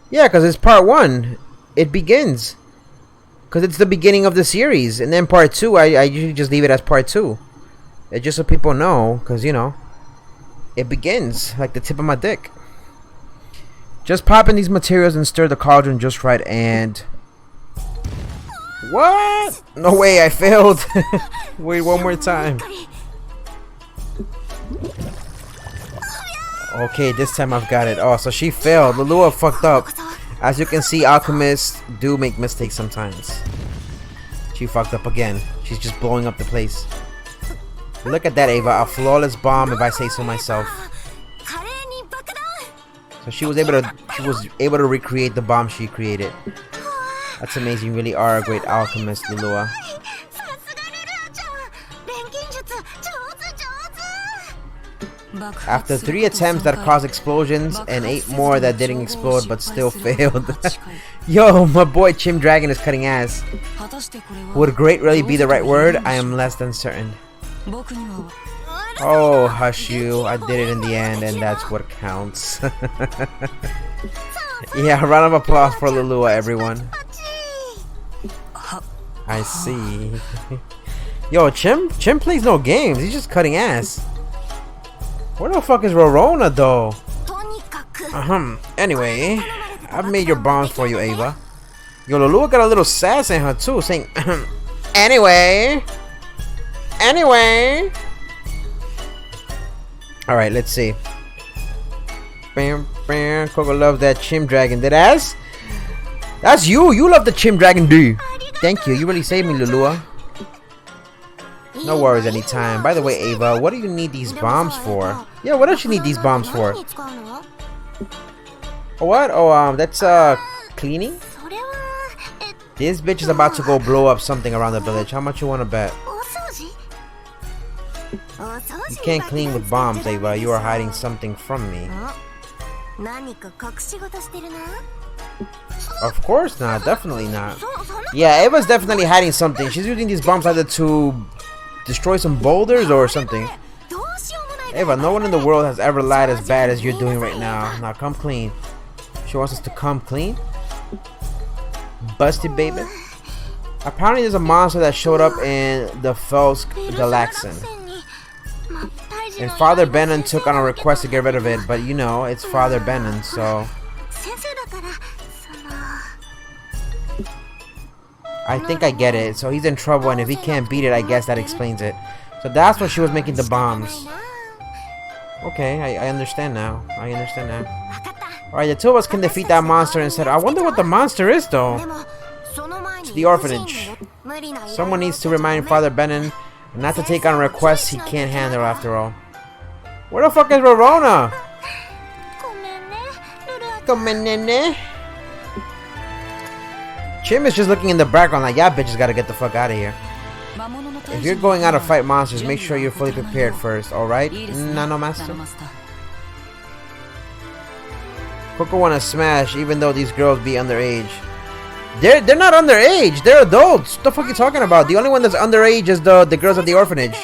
Yeah, because it's part 1. It begins. Because it's the beginning of the series. And then part 2, I usually just leave it as part 2. It's just so people know. Because, it begins. Like the tip of my dick. Just pop in these materials and stir the cauldron just right and... What? No way, I failed. Wait, one more time. Okay, this time I've got it. Oh, so she failed. Lulua fucked up. As you can see, alchemists do make mistakes sometimes. She fucked up again. She's just blowing up the place. Look at that, Ava. A flawless bomb, if I say so myself. So she was able to recreate the bomb she created. That's amazing. You really are a great alchemist, Lulua. After 3 attempts that caused explosions and 8 more that didn't explode but still failed. Yo, my boy Chim Dragon is cutting ass. Would great really be the right word? I am less than certain. Oh, hush you. I did it in the end and that's what counts. Yeah, round of applause for Lulua, everyone. I see. Yo, Chim plays no games. He's just cutting ass. Where the fuck is Rorona though? Anyway, I've made your bombs for you, Ava. Yo, Lulua got a little sass in her too, saying anyway. Alright, let's see. Bam, bam. Coco loves that Chim Dragon. That's you. You love the Chim Dragon, do you? Thank you. You really saved me, Lulua. No worries, anytime. By the way, Ava, what do you need these bombs for? Yeah, what else you need these bombs for? What? Oh, that's cleaning? This bitch is about to go blow up something around the village. How much you want to bet? You can't clean with bombs, Ava. You are hiding something from me. Of course not. Definitely not. Yeah, Ava's definitely hiding something. She's using these bombs either to destroy some boulders or something. Ava, no one in the world has ever lied as bad as you're doing right now. Now come clean. She wants us to come clean? Busted, baby. Apparently there's a monster that showed up in the Felsk Galaxin. And Father Benon took on a request to get rid of it, but you know, it's Father Benon, so... I think I get it. So he's in trouble, and if he can't beat it, I guess that explains it. So that's when she was making the bombs. Okay, I understand now. Alright, the two of us can defeat that monster instead. I wonder what the monster is, though. It's the orphanage. Someone needs to remind Father Benon not to take on requests he can't handle after all. Where the fuck is Rorona? Chim is just looking in the background like, yeah, bitches gotta get the fuck out of here. If you're going out to fight monsters, make sure you're fully prepared first, alright? Nano Master? Coco wanna smash even though these girls be underage. They're not underage, they're adults. What the fuck are you talking about? The only one that's underage is the girls at the orphanage.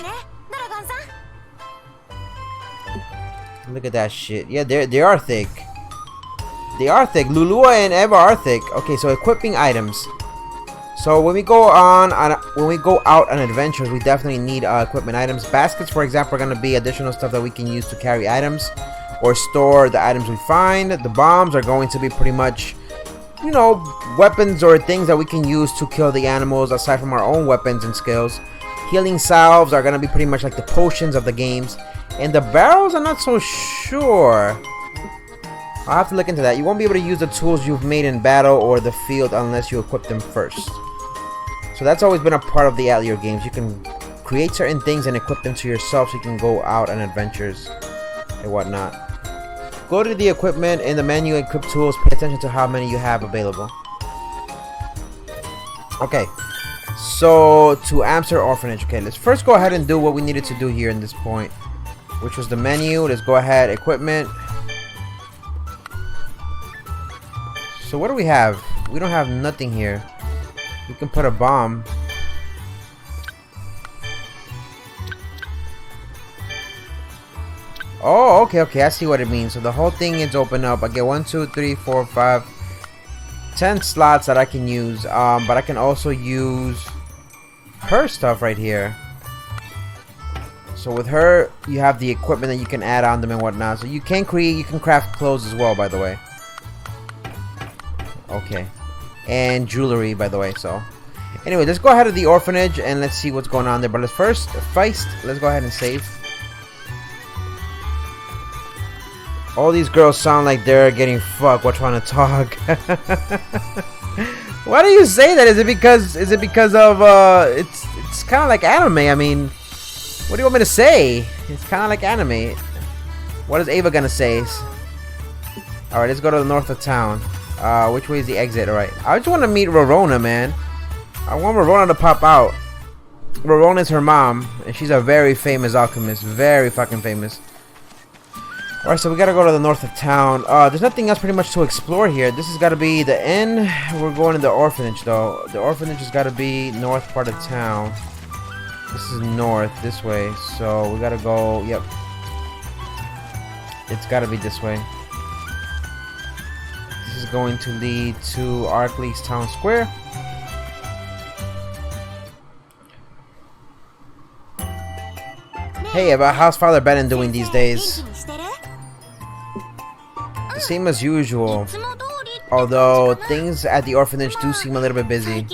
Look at that shit. Yeah, they are thick. They are thick. Lulua and Eva are thick. Okay, so equipping items. So when we go out on adventures, we definitely need equipment items. Baskets, for example, are going to be additional stuff that we can use to carry items or store the items we find. The bombs are going to be pretty much, you know, weapons or things that we can use to kill the animals aside from our own weapons and skills. Healing salves are going to be pretty much like the potions of the games. And the barrels, I'm not so sure. I'll have to look into that. You won't be able to use the tools you've made in battle or the field unless you equip them first. So that's always been a part of the Atelier games. You can create certain things and equip them to yourself so you can go out on adventures and whatnot. Go to the equipment in the menu, equip tools, pay attention to how many you have available. Okay, so to answer orphanage. Okay, let's first go ahead and do what we needed to do here in this point, which was the menu. Let's go ahead, equipment. So what do we have? We don't have nothing here. We can put a bomb. Oh, okay, I see what it means. So the whole thing is open up. I get 1, 2, 3, 4, 5, 10 slots that I can use. But I can also use her stuff right here. So with her, you have the equipment that you can add on them and whatnot. So you can craft clothes as well, by the way. Okay. And jewelry, by the way, so. Anyway, let's go ahead to the orphanage and let's see what's going on there. But let's first, let's go ahead and save. All these girls sound like they're getting fucked while trying to talk. Why do you say that? Is it because of it's kind of like anime? I mean, what do you want me to say? It's kind of like anime. What is Ava gonna say? All right, let's go to the north of town. Which way is the exit? All right, I just want to meet Rorona, man. I want Rorona to pop out. Rorona is her mom, and she's a very famous alchemist, very fucking famous. Alright, so we gotta go to the north of town. There's nothing else pretty much to explore here. This has gotta be the inn. We're going to the orphanage though. The orphanage has gotta be north part of town. This is north, this way. So we gotta go, yep. It's gotta be this way. This is going to lead to Arkley's Town Square. Hey, about how's Father Bennon doing these days? The same as usual, although things at the orphanage do seem a little bit busy.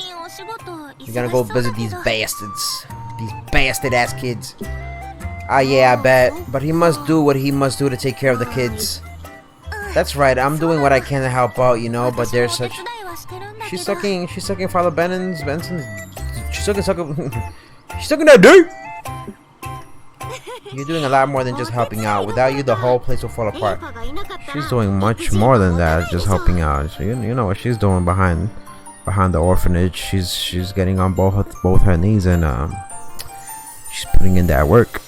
You're gonna go visit these bastards, these bastard ass kids. Ah yeah, I bet, but he must do what he must do to take care of the kids. That's right, I'm doing what I can to help out, you know, but there's such... She's sucking Father Benson's, she's sucking that dick! You're doing a lot more than just helping out. Without you, the whole place will fall apart. She's doing much more than that, just helping out. So you know what she's doing behind the orphanage. She's getting on both her knees and she's putting in that work.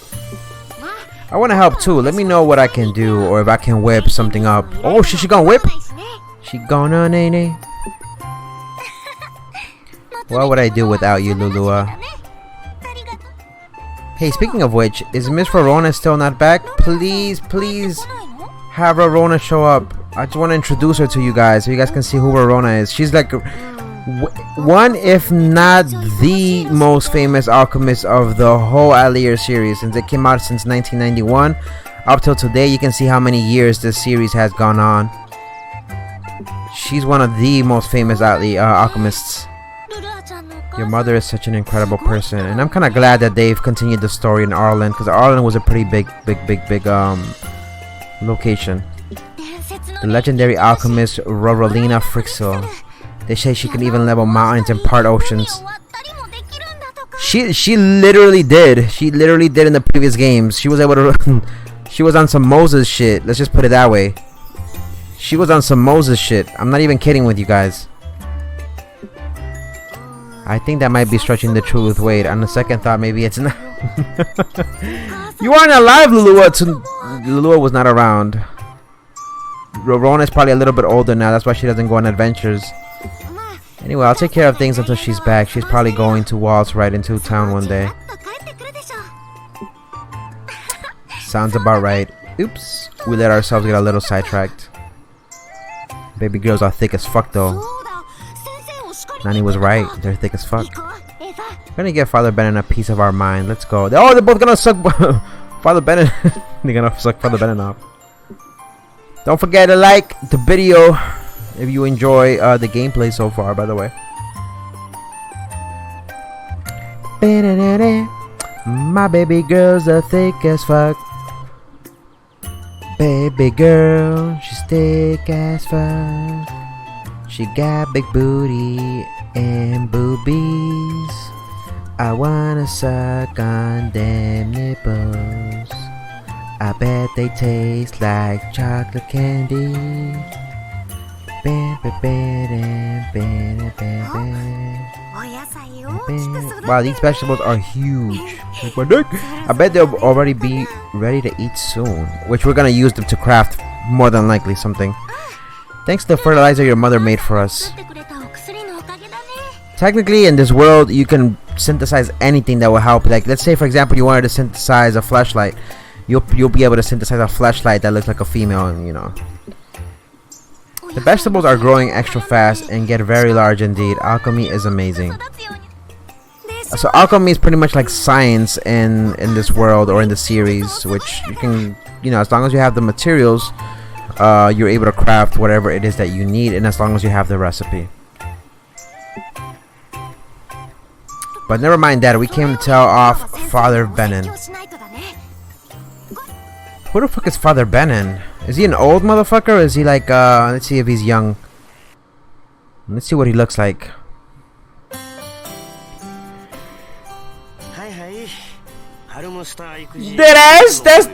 I want to help too. Let me know what I can do or if I can whip something up. Oh, she gonna whip? She gonna nene? What would I do without you, Lulua? Hey, speaking of which, is Miss Rorona still not back? Please have Rorona show up. I just want to introduce her to you guys so you guys can see who Rorona is. She's like one, if not the most famous alchemist of the whole Atelier series. Since it came out since 1991 up till today, you can see how many years this series has gone on. She's one of the most famous alchemists. Your mother is such an incredible person, and I'm kind of glad that they've continued the story in Arland, because Arland was a pretty big location. The legendary alchemist Rorolina Frixel. They say she can even level mountains and part oceans. She literally did. She literally did in the previous games. She was able to. She was on some Moses shit. Let's just put it that way. She was on some Moses shit. I'm not even kidding with you guys. I think that might be stretching the truth. Wait, on the second thought, maybe it's not. You aren't alive, Lulua. Lulua was not around. Rorona is probably a little bit older now. That's why she doesn't go on adventures. Anyway, I'll take care of things until she's back. She's probably going to waltz right into town one day. Sounds about right. Oops. We let ourselves get a little sidetracked. Baby girls are thick as fuck though. Nani was right. They're thick as fuck. We're gonna give Father Bennon a piece of our mind. Let's go. Oh, they're both gonna suck Father Bennon. They're gonna suck Father Bennon off. Don't forget to like the video if you enjoy the gameplay so far, by the way. My baby girl's a thick as fuck. Baby girl, she's thick as fuck. She got big booty and boobies. I wanna suck on them nipples. I bet they taste like chocolate candy. Wow, these vegetables are huge. I bet they'll already be ready to eat soon. Which we're gonna use them to craft, more than likely, something. Thanks to the fertilizer your mother made for us. Technically, in this world, you can synthesize anything that will help. Like, let's say, for example, you wanted to synthesize a flashlight. You'll be able to synthesize a flashlight that looks like a female, and you know. The vegetables are growing extra fast and get very large indeed. Alchemy is amazing. So alchemy is pretty much like science in this world or in the series, which you can, you know, as long as you have the materials, you're able to craft whatever it is that you need, and as long as you have the recipe. But never mind that, we came to tell off Father Benin. Who the fuck is Father Benin? Is he an old motherfucker, or is he like, let's see if he's young. Let's see what he looks like.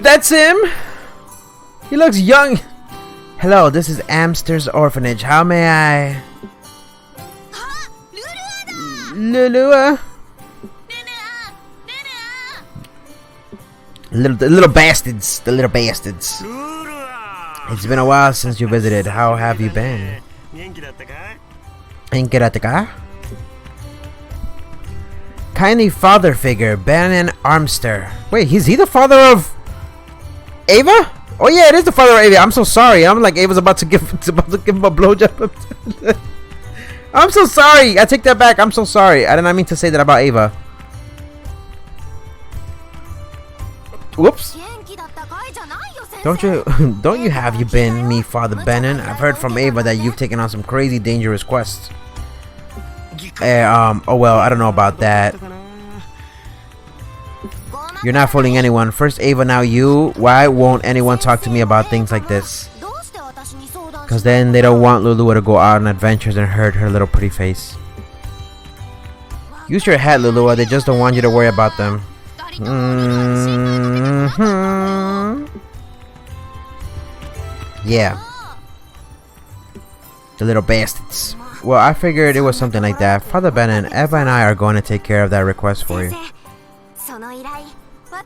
That's him. He looks young. Hello, this is Amster's orphanage. How may I? Lulua. The little bastards. The little bastards. It's been a while since you visited. How have you been? Kindly father figure, Benin Armster. Wait, is he the father of Ava? Oh yeah, it is the father of Ava. I'm so sorry. I'm like Ava's about to give him a blowjob. I'm so sorry. I take that back. I'm so sorry. I did not mean to say that about Ava. Whoops. Don't you have you been me, Father Benin? I've heard from Ava that you've taken on some crazy dangerous quests. Oh well, I don't know about that. You're not fooling anyone. First Ava, now you. Why won't anyone talk to me about things like this? Because then they don't want Lulua to go out on adventures and hurt her little pretty face. Use your head, Lulua. They just don't want you to worry about them. Yeah. The little bastards. Well, I figured it was something like that. Father Benin, Eva and I are going to take care of that request for you.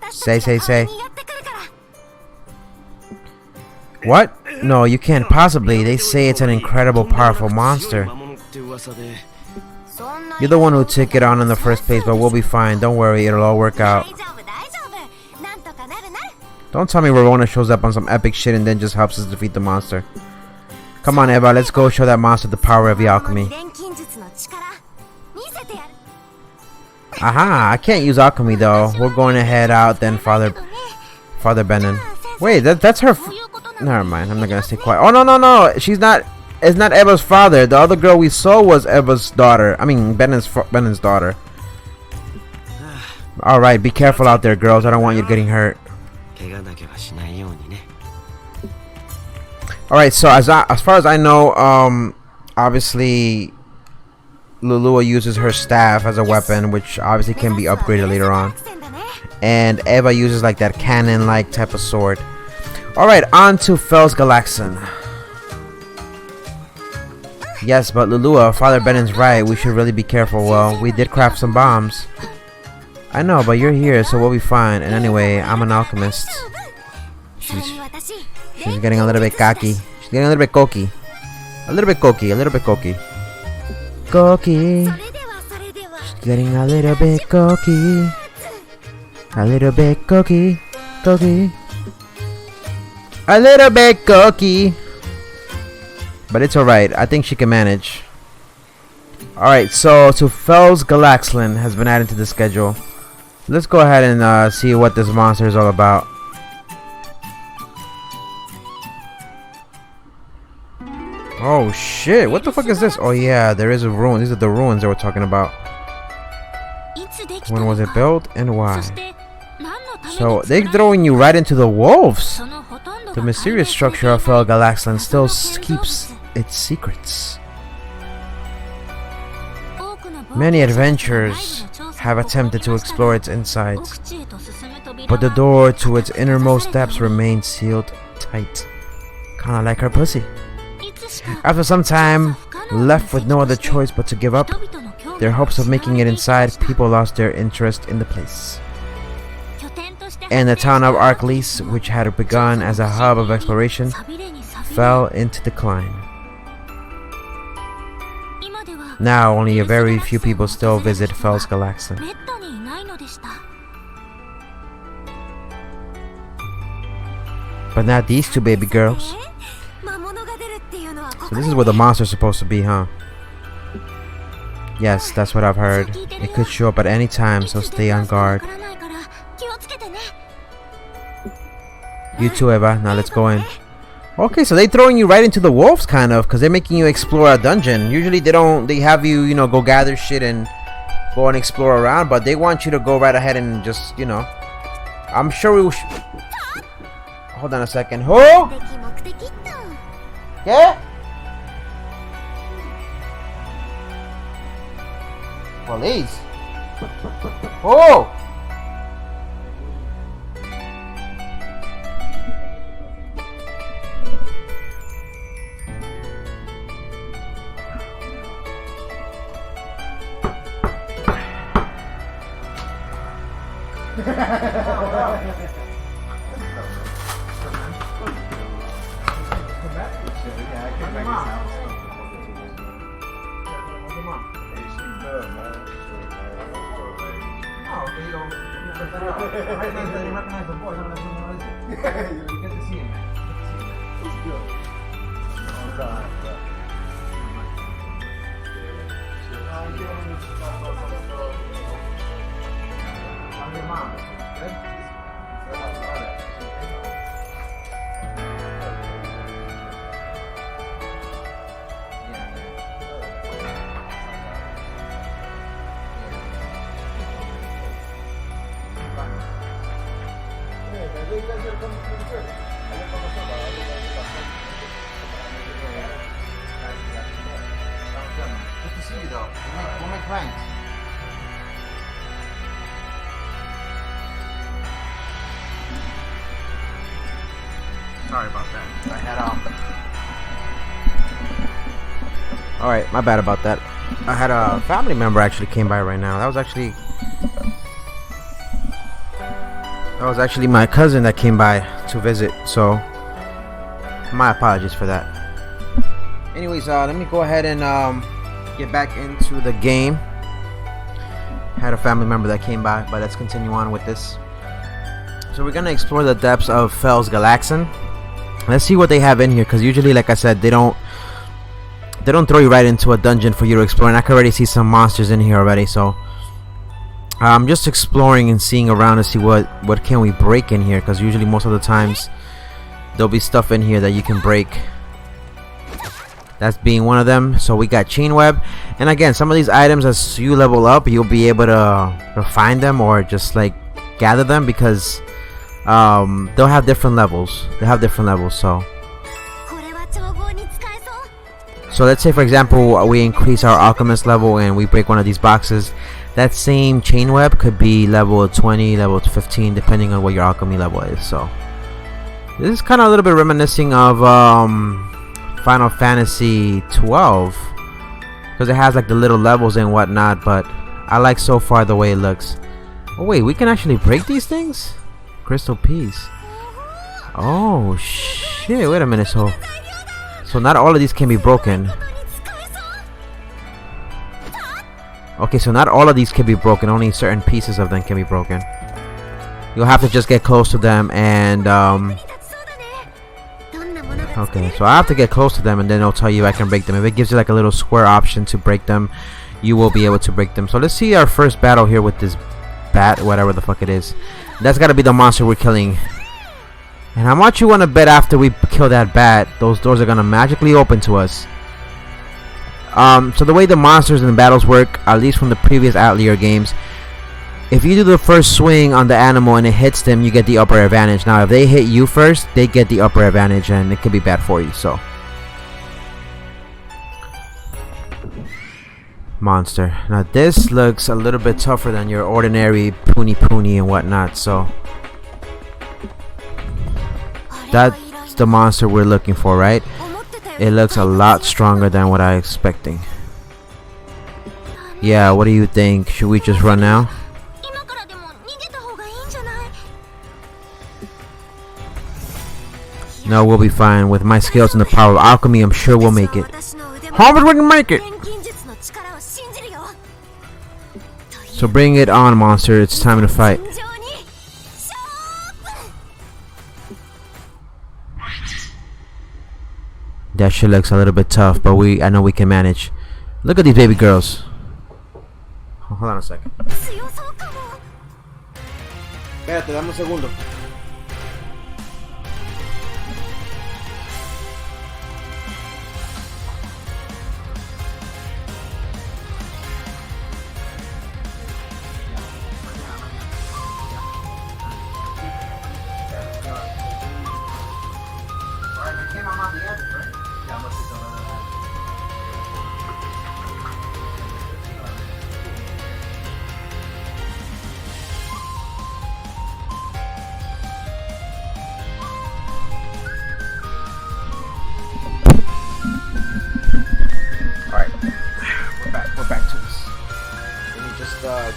Say. What? No, you can't possibly. They say it's an incredible, powerful monster. You're the one who took it on in the first place, but we'll be fine. Don't worry, it'll all work out. Don't tell me Ramona shows up on some epic shit and then just helps us defeat the monster. Come on, Eva, let's go show that monster the power of the alchemy. Aha, I can't use alchemy though. We're going to head out then, Father Benin. Wait, that's her. Never mind, I'm not gonna stay quiet. Oh no, she's not. It's not Eva's father. The other girl we saw was Eva's daughter. I mean, Benin's daughter. All right, be careful out there, girls. I don't want you getting hurt. All right, so as far as I know, obviously Lulua uses her staff as a weapon, which obviously can be upgraded later on, and Eva uses like that cannon-like type of sword. All right, on to Fel's Galaxan. Yes, but Lulua, Father Benin's right. We should really be careful. Well, we did craft some bombs. I know, but you're here, so we'll be fine. And anyway, I'm an alchemist. She's getting a little bit cocky. She's getting a little bit cocky. A little bit cocky. Cocky. She's getting a little bit cocky. A little bit cocky. A little bit cocky. But it's alright. I think she can manage. Alright, so Fel's Galaxan has been added to the schedule. Let's go ahead and see what this monster is all about. Oh shit, what the fuck is this? Oh yeah, there is a ruin. These are the ruins that we're talking about. When was it built and why? So they're throwing you right into the wolves. The mysterious structure of Fel Galaxan still keeps its secrets. Many adventurers have attempted to explore its insides, but the door to its innermost depths remains sealed tight. Kinda like her pussy. After some time, left with no other choice but to give up, their hopes of making it inside, people lost their interest in the place. And the town of Arland, which had begun as a hub of exploration, fell into decline. Now only a very few people still visit Fel's Galaxan. But not these two baby girls. So this is where the monster's supposed to be, huh? Yes, that's what I've heard. It could show up at any time, so stay on guard. You too, Eva. Now let's go in. Okay, so they throwing you right into the wolves, kind of, because they're making you explore a dungeon. Usually they don't. They have you, go gather shit and go and explore around, but they want you to go right ahead and just, I'm sure we will. Hold on a second. Who? Yeah. Police. Oh. Good to see you though. We'll make friends. Sorry about that. I had Alright, my bad about that. I had a family member actually came by right now. That was actually my cousin that came by to visit, so my apologies for that. Anyways, let me go ahead and get back into the game. Had a family member that came by, but let's continue on with this. So we're gonna explore the depths of Fel's Galaxin. Let's see what they have in here, because usually, like I said, they don't throw you right into a dungeon for you to explore, and I can already see some monsters in here already, so I'm just exploring and seeing around to see what can we break in here, because usually most of the times there'll be stuff in here that you can break. That's being one of them. So we got chain web, and again, some of these items, as you level up, you'll be able to find them or just like gather them, because they'll have different levels. So let's say, for example, we increase our alchemist level and we break one of these boxes. That same chain web could be level 20, level 15, depending on what your alchemy level is. So this is kind of a little bit reminiscing of Final Fantasy 12, because it has like the little levels and whatnot, but I like so far the way it looks. Oh wait, we can actually break these things? Crystal piece. Oh shit, wait a minute. So not all of these can be broken. Okay, so not all of these can be broken, only certain pieces of them can be broken. You'll have to just get close to them and okay, so I have to get close to them and then it'll tell you I can break them. If it gives you like a little square option to break them, you will be able to break them. So let's see our first battle here with this bat, whatever the fuck it is. That's gotta be the monster we're killing. And how much you wanna bet after we kill that bat, those doors are gonna magically open to us? So the way the monsters and the battles work, at least from the previous Atelier games, if you do the first swing on the animal and it hits them, you get the upper advantage. Now if they hit you first, they get the upper advantage, and it could be bad for you. So monster. Now this looks a little bit tougher than your ordinary Puni and whatnot, so that's the monster we're looking for, right? It looks a lot stronger than what I was expecting. Yeah, what do you think? Should we just run now? No, we'll be fine. With my skills and the power of alchemy, I'm sure we'll make it. Harvard, we can make it! So bring it on, monster. It's time to fight. That shit looks a little bit tough, but I know we can manage. Look at these baby girls. Hold on a second. Espérate, dame un segundo.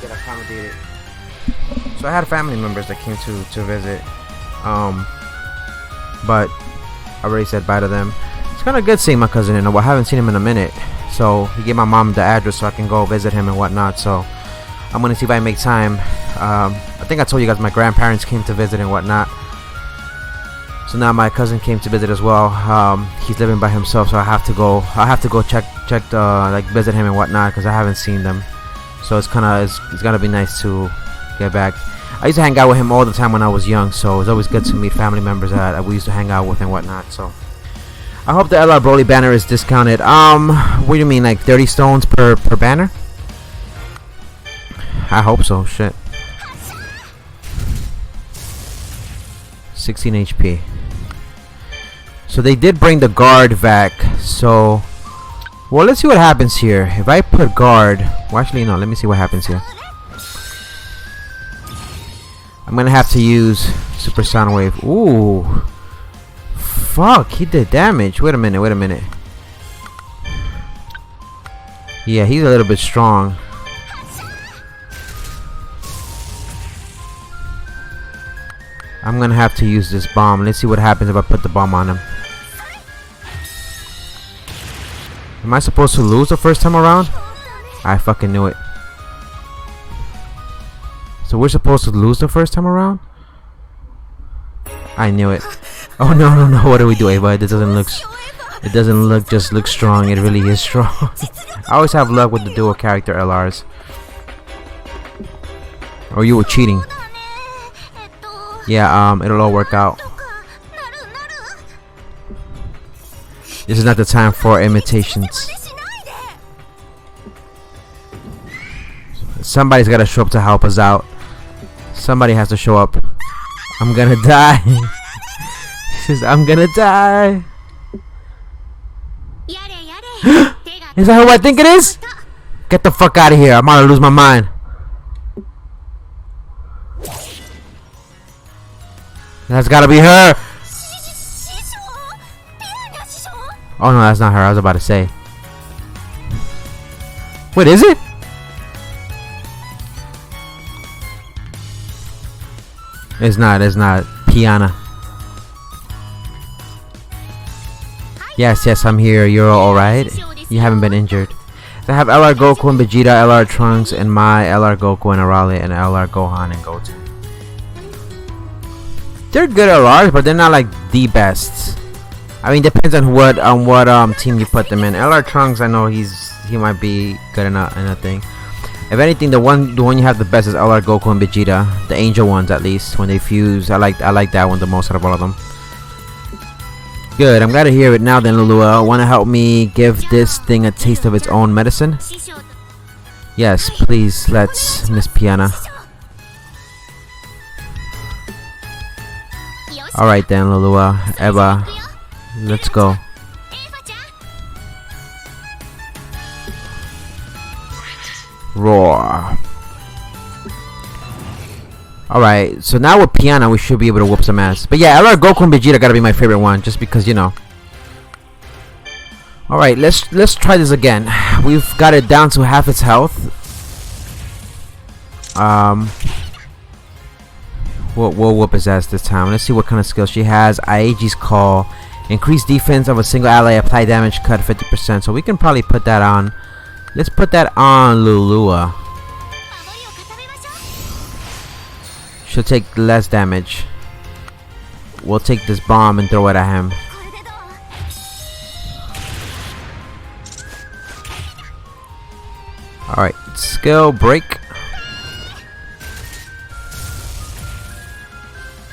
get accommodated. So I had family members that came to visit, but I already said bye to them. It's kind of good seeing my cousin I haven't seen him in a minute. So he gave my mom the address so I can go visit him and whatnot. So I'm gonna see if I make time. I think I told you guys my grandparents came to visit and whatnot. So now my cousin came to visit as well. He's living by himself, so I have to go check like visit him and whatnot because I haven't seen them. So it's gonna be nice to get back. I used to hang out with him all the time when I was young, so it's always good to meet family members that we used to hang out with and whatnot. So I hope the LR Broly banner is discounted. What do you mean, like 30 stones per banner? I hope so. Shit. 16 HP. So they did bring the guard back. So, well, let's see what happens here. If I put guard, well, actually no. Let me see what happens here. I'm gonna have to use Super Sound Wave. Ooh, fuck! He did damage. Wait a minute. Yeah, he's a little bit strong. I'm gonna have to use this bomb. Let's see what happens if I put the bomb on him. Am I supposed to lose the first time around? I fucking knew it. So we're supposed to lose the first time around? I knew it. Oh no. What do we do, Ava? It doesn't look strong. It really is strong. I always have luck with the dual character LRs. Or you were cheating. Yeah, it'll all work out. This is not the time for imitations. Somebody's gotta show up to help us out. Somebody has to show up. I'm gonna die. He says, I'm gonna die. Is that who I think it is? Get the fuck out of here. I'm gonna lose my mind. That's gotta be her. Oh no, that's not her. I was about to say. Wait, is it? It's not. Piana. Yes, I'm here. You're alright? You haven't been injured. I have LR Goku and Vegeta, LR Trunks, and my LR Goku and Arale, and LR Gohan and Goten. They're good LRs, but they're not like the best. I mean, depends on what team you put them in. LR Trunks, I know he might be good in a thing. If anything, the one you have the best is LR Goku and Vegeta, the Angel ones at least. When they fuse, I like that one the most out of all of them. Good, I'm glad to hear it now. Then Lulua, want to help me give this thing a taste of its own medicine? Yes, please. Let's, Miss Piana. Alright then, Lulua, Eva, let's go. Roar. Alright, so now with Piana we should be able to whoop some ass. But yeah, LR Goku and Vegeta gotta be my favorite one, just because, you know. Alright, let's try this again. We've got it down to half its health. We'll whoop his ass this time. Let's see what kind of skill she has. Aegi's Call. Increase defense of a single ally, apply damage, cut 50%. So we can probably put that on. Let's put that on Lulua. She'll take less damage. We'll take this bomb and throw it at him. Alright, skill break.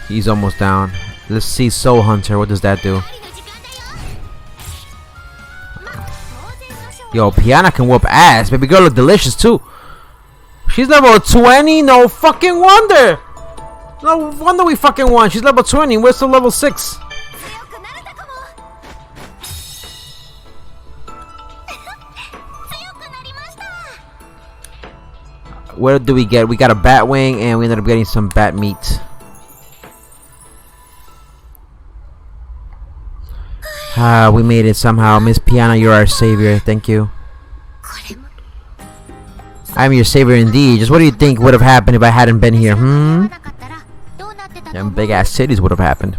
He's almost down. Let's see Soul Hunter. What does that do? Yo, Piana can whoop ass. Baby girl look delicious too. She's level 20. No fucking wonder. No wonder we fucking won. She's level 20. We're still level 6. What do we get? We got a bat wing and we ended up getting some bat meat. We made it somehow. Miss Piana, you're our savior. Thank you. I'm your savior indeed. Just what do you think would have happened if I hadn't been here? Them big ass cities would have happened.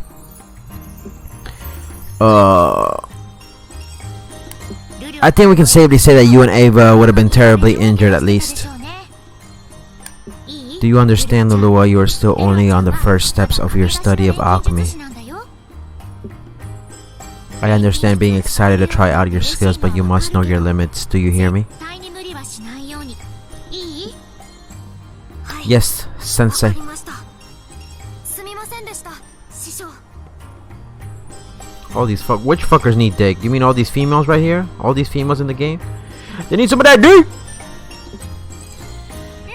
I think we can safely say that you and Ava would have been terribly injured at least. Do you understand, Lulua? You are still only on the first steps of your study of alchemy. I understand being excited to try out your skills, but you must know your limits. Do you hear me? Yes, Sensei. All these which fuckers need dick? You mean all these females right here? All these females in the game? They need some of that dick!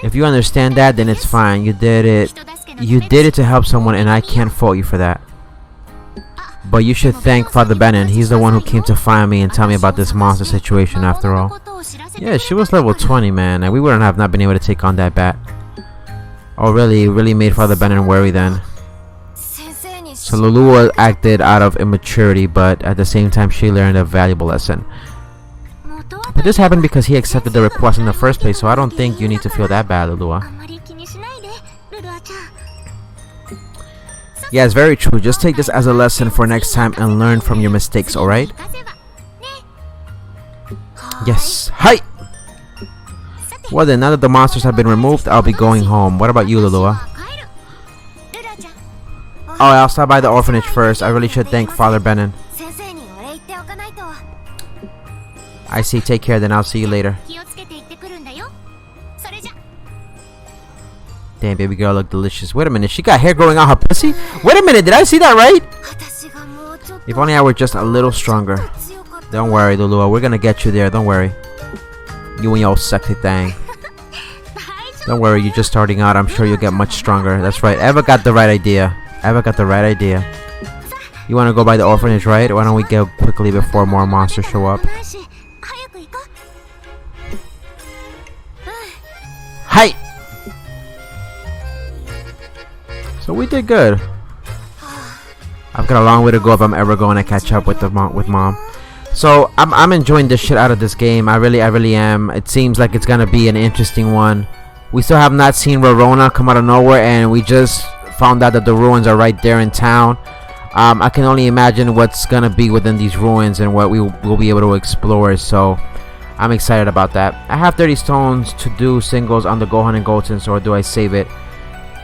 If you understand that, then it's fine. You did it to help someone, and I can't fault you for that. But you should thank Father Benin. He's the one who came to find me and tell me about this monster situation after all. Yeah, she was level 20, man, and we wouldn't have not been able to take on that bat. Oh, really made Father Benin worry then. So Lulua acted out of immaturity, but at the same time she learned a valuable lesson. But this happened because he accepted the request in the first place, so I don't think you need to feel that bad, Lulua. Yeah, it's very true. Just take this as a lesson for next time and learn from your mistakes, alright? Yes. Hi! Well then, now that the monsters have been removed, I'll be going home. What about you, Lulua? Oh, I'll stop by the orphanage first. I really should thank Father Benin. I see. Take care, then I'll see you later. Damn, baby girl look delicious. Wait a minute, she got hair growing out her pussy? Wait a minute, did I see that right? If only I were just a little stronger. Don't worry, Lulua, we're gonna get you there, don't worry. You and your sexy thing. Don't worry, you're just starting out. I'm sure you'll get much stronger. That's right, Eva got the right idea. Eva got the right idea. You wanna go by the orphanage, right? Why don't we go quickly before more monsters show up? Hi! So we did good. I've got a long way to go if I'm ever going to catch up with mom. So I'm enjoying the shit out of this game. I really am. It seems like it's gonna be an interesting one. We still have not seen Rorona come out of nowhere, and we just found out that the ruins are right there in town. I can only imagine what's gonna be within these ruins and what we will be able to explore. So I'm excited about that. I have 30 stones to do singles on the Gohan and Goten, or do I save it?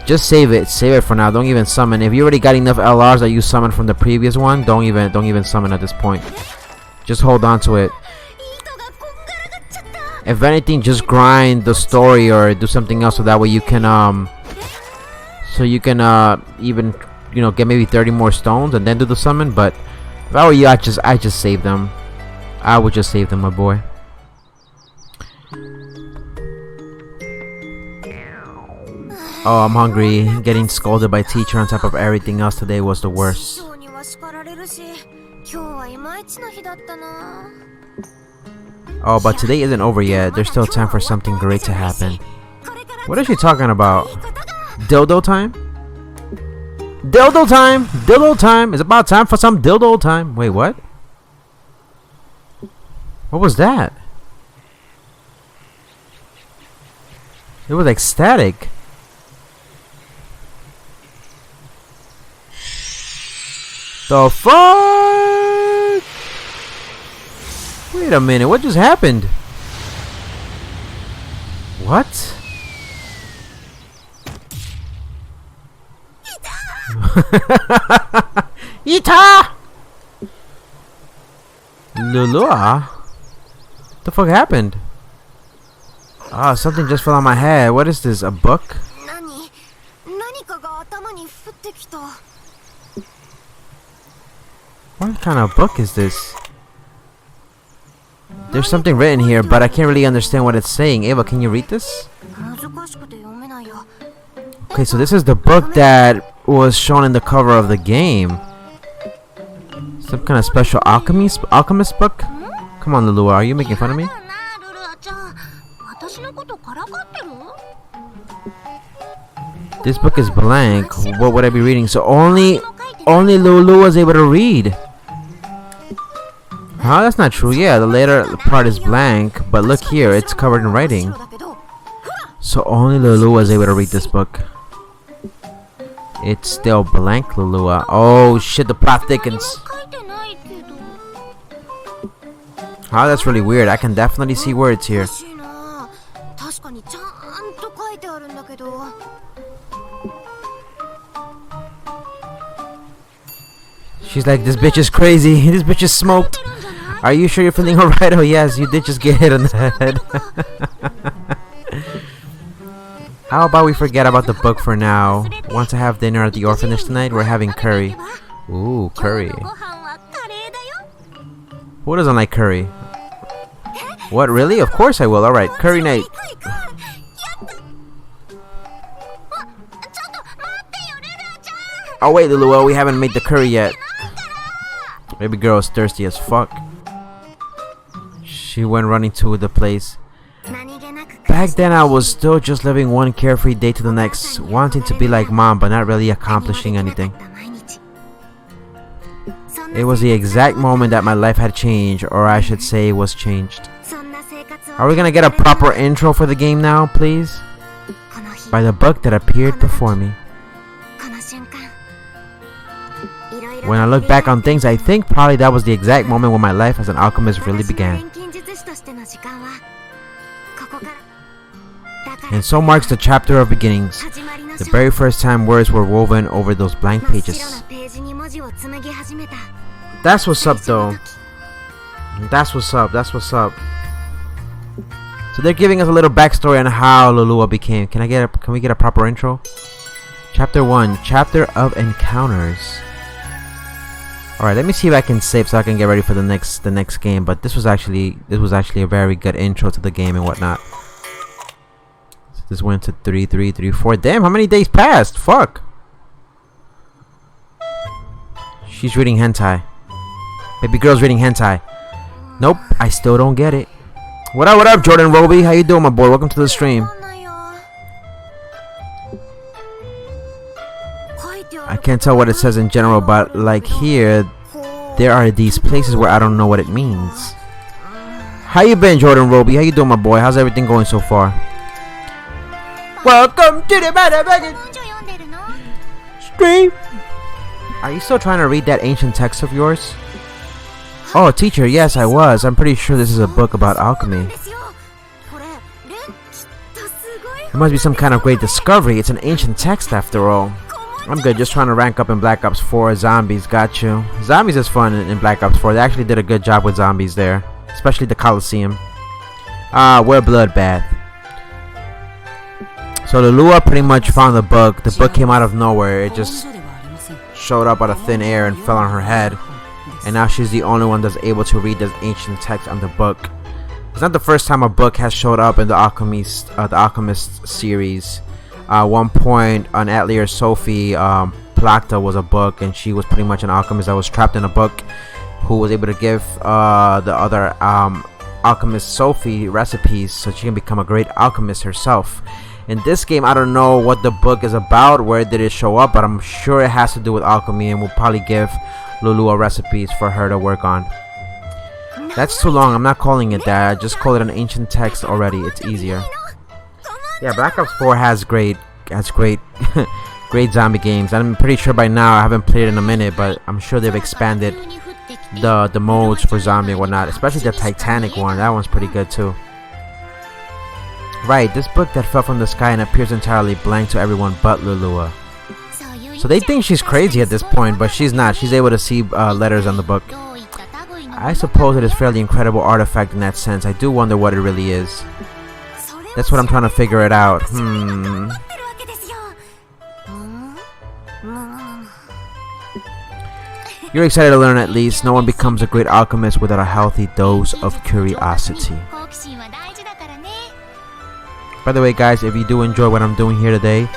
Just save it for now. Don't even summon. If you already got enough LRs that you summoned from the previous one, don't even summon at this point. Just hold on to it. If anything, just grind the story or do something else so that way you can even, you know, get maybe 30 more stones and then do the summon. But if I were you, I just save them. I would just save them, my boy. Oh, I'm hungry. Getting scolded by teacher on top of everything else today was the worst. Oh, but today isn't over yet. There's still time for something great to happen. What is she talking about? Dildo time? Dildo time! Dildo time! It's about time for some dildo time. Wait, what? What was that? It was ecstatic. The fuck? Wait a minute, what just happened? What? Ita! Lulua? What the fuck happened? Ah, something just fell on my head. What is this, a book? What kind of book is this? There's something written here, but I can't really understand what it's saying. Ava, can you read this? Okay, so this is the book that was shown in the cover of the game. Some kind of special alchemist book? Come on, Lulua, are you making fun of me? This book is blank. What would I be reading? So only Lulua is able to read. Huh? That's not true. Yeah, the later part is blank, but look here, it's covered in writing. So only Lulua was able to read this book. It's still blank, Lulua. Oh shit, the plot thickens. Oh, that's really weird. I can definitely see words here. She's like, this bitch is crazy. This bitch is smoked. Are you sure you're feeling alright? Oh yes, you did just get hit on the head. How about we forget about the book for now? Once I have dinner at the orphanage tonight, we're having curry. Ooh, curry. Who doesn't like curry? What, really? Of course I will. Alright, curry night. Oh wait, Lulua, we haven't made the curry yet. Baby girl is thirsty as fuck. She went running to the place. Back then I was still just living one carefree day to the next, wanting to be like mom but not really accomplishing anything. It was the exact moment that my life had changed, or I should say was changed. Are we gonna get a proper intro for the game now, please? By the book that appeared before me. When I look back on things, I think probably that was the exact moment when my life as an alchemist really began. And so marks the chapter of beginnings, the very first time words were woven over those blank pages. That's what's up though. That's what's up, that's what's up. So they're giving us a little backstory on how Lulua became. Can we get a proper intro? Chapter 1, Chapter of Encounters. Alright, let me see if I can save so I can get ready for the next game, but this was actually a very good intro to the game and whatnot. So this went to 3, 3, 3, 4. Damn, how many days passed? Fuck. She's reading hentai. Baby girl's reading hentai. Nope, I still don't get it. What up, Jordan Roby? How you doing, my boy? Welcome to the stream. I can't tell what it says in general, but like here, there are these places where I don't know what it means. How you been, Jordan Roby? How you doing, my boy? How's everything going so far? Welcome to the motherfucking stream. Are you still trying to read that ancient text of yours? Oh, teacher, yes, I was. I'm pretty sure this is a book about alchemy. It must be some kind of great discovery. It's an ancient text after all. I'm good, just trying to rank up in Black Ops 4. Zombies, got you. Zombies is fun in Black Ops 4. They actually did a good job with zombies there. Especially the Coliseum. We're Bloodbath. So Lulua pretty much found the book. The book came out of nowhere. It just showed up out of thin air and fell on her head. And now she's the only one that's able to read this ancient text on the book. It's not the first time a book has showed up in the Alchemist series. One point on Atelier Sophie, Plata was a book, and she was pretty much an alchemist that was trapped in a book, who was able to give the other alchemist Sophie recipes so she can become a great alchemist herself. In this game, I don't know what the book is about, where did it show up, but I'm sure it has to do with alchemy, and we'll probably give Lulua recipes for her to work on. That's too long. I'm not calling it that. I just call it an ancient text already. It's easier. Yeah, Black Ops 4 has great great zombie games. I'm pretty sure by now, I haven't played it in a minute, but I'm sure they've expanded the modes for zombie and whatnot, especially the Titanic one. That one's pretty good too. Right, this book that fell from the sky and appears entirely blank to everyone but Lulua. So they think she's crazy at this point, but she's not. She's able to see letters on the book. I suppose it is a fairly incredible artifact in that sense. I do wonder what it really is. That's what I'm trying to figure it out. You're excited to learn at least. No one becomes a great alchemist without a healthy dose of curiosity. By the way, guys, if you do enjoy what I'm doing here today,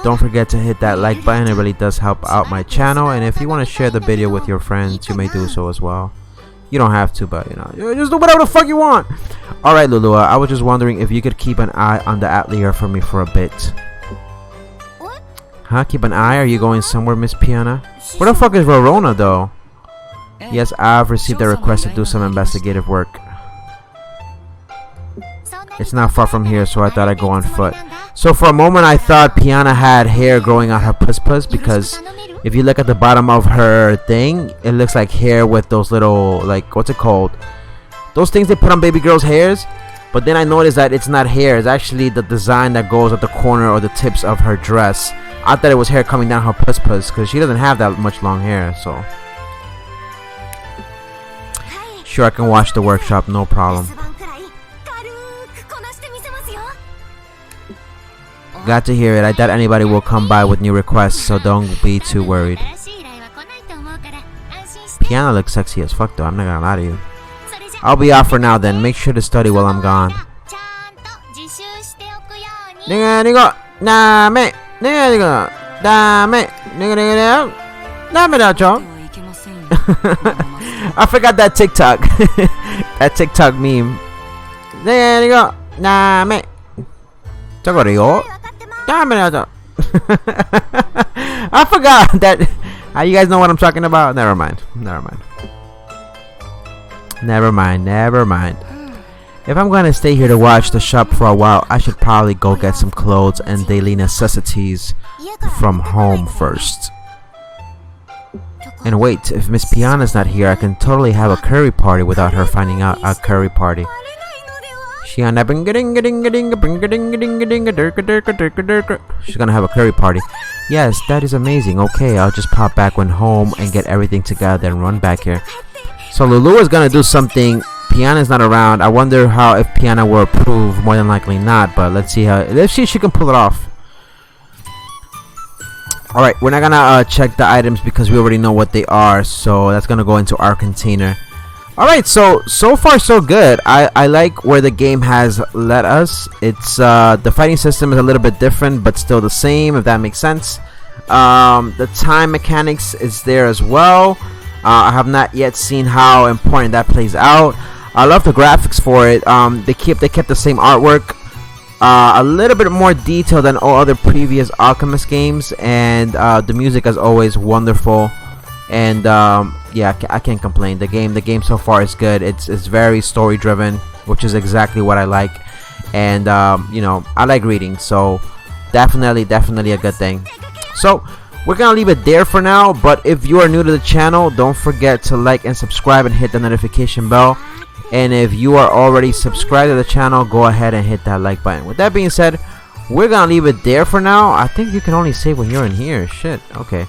don't forget to hit that like button. It really does help out my channel. And if you want to share the video with your friends, you may do so as well. You don't have to, but you know, just do whatever the fuck you want. Alright, Lulua, I was just wondering if you could keep an eye on the Atelier for me for a bit. Huh? Keep an eye? Are you going somewhere, Miss Piana? Where the fuck is Verona, though? Yes, I've received a request to do some investigative work. It's not far from here, so I thought I'd go on foot. So for a moment I thought Piana had hair growing out her puss because if you look at the bottom of her thing, it looks like hair with those little, like, what's it called? Those things they put on baby girls' hairs. But then I noticed that it's not hair. It's actually the design that goes at the corner or the tips of her dress. I thought it was hair coming down her puss because she doesn't have that much long hair, so. Sure, I can watch the workshop, no problem. Glad to hear it. I doubt anybody will come by with new requests, so don't be too worried. Piano looks sexy as fuck though, I'm not gonna lie to you. I'll be off for now then. Make sure to study while I'm gone. I forgot that TikTok. That TikTok meme. I forgot that. You guys know what I'm talking about? Never mind. If I'm gonna stay here to watch the shop for a while, I should probably go get some clothes and daily necessities from home first. And wait, if Miss Piana's not here, I can totally have a curry party without her finding out a curry party. She's gonna have a curry party. Yes, that is amazing. Okay, I'll just pop back when home and get everything together and run back here. So Lulua is gonna do something. Piana's not around. I wonder how if Piana will approve. More than likely not, but let's see how. Let's see if she can pull it off. Alright, we're not gonna check the items because we already know what they are, so that's gonna go into our container. Alright, so far so good. I like where the game has led us. It's the fighting system is a little bit different, but still the same, if that makes sense. The time mechanics is there as well. I have not yet seen how important that plays out. I love the graphics for it. They kept the same artwork. A little bit more detail than all other previous Alchemist games, and the music is always wonderful. And yeah, I can't complain. The game so far is good. It's very story driven, which is exactly what I like. And you know, I like reading, so definitely a good thing. So we're gonna leave it there for now, but if you are new to the channel, don't forget to like and subscribe and hit the notification bell. And if you are already subscribed to the channel, go ahead and hit that like button. With that being said, we're gonna leave it there for now. I think you can only save when you're in here. Shit, okay.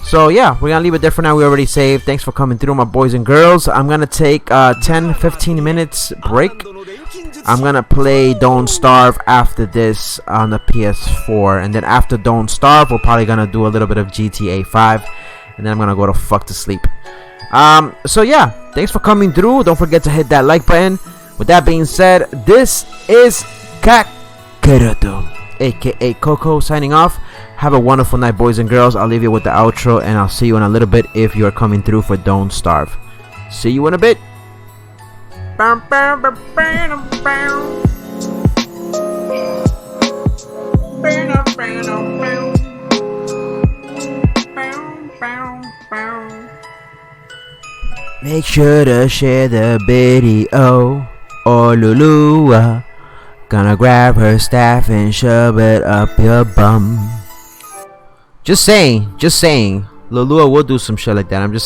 So yeah, we're gonna leave it there for now. We already saved. Thanks for coming through, my boys and girls. I'm gonna take 10-15 minutes break. I'm gonna play Don't Starve after this on the PS4, and then after Don't Starve, we're probably gonna do a little bit of GTA 5, and then I'm gonna go to fuck to sleep. So yeah, thanks for coming through. Don't forget to hit that like button. With that being said, this is Kakeruto, aka Coco, signing off. Have a wonderful night, boys and girls. I'll leave you with the outro, and I'll see you in a little bit if you're coming through for Don't Starve. See you in a bit. Make sure to share the video. Oh, Lulua gonna grab her staff and shove it up your bum. Just saying. Lulua will do some shit like that. I'm just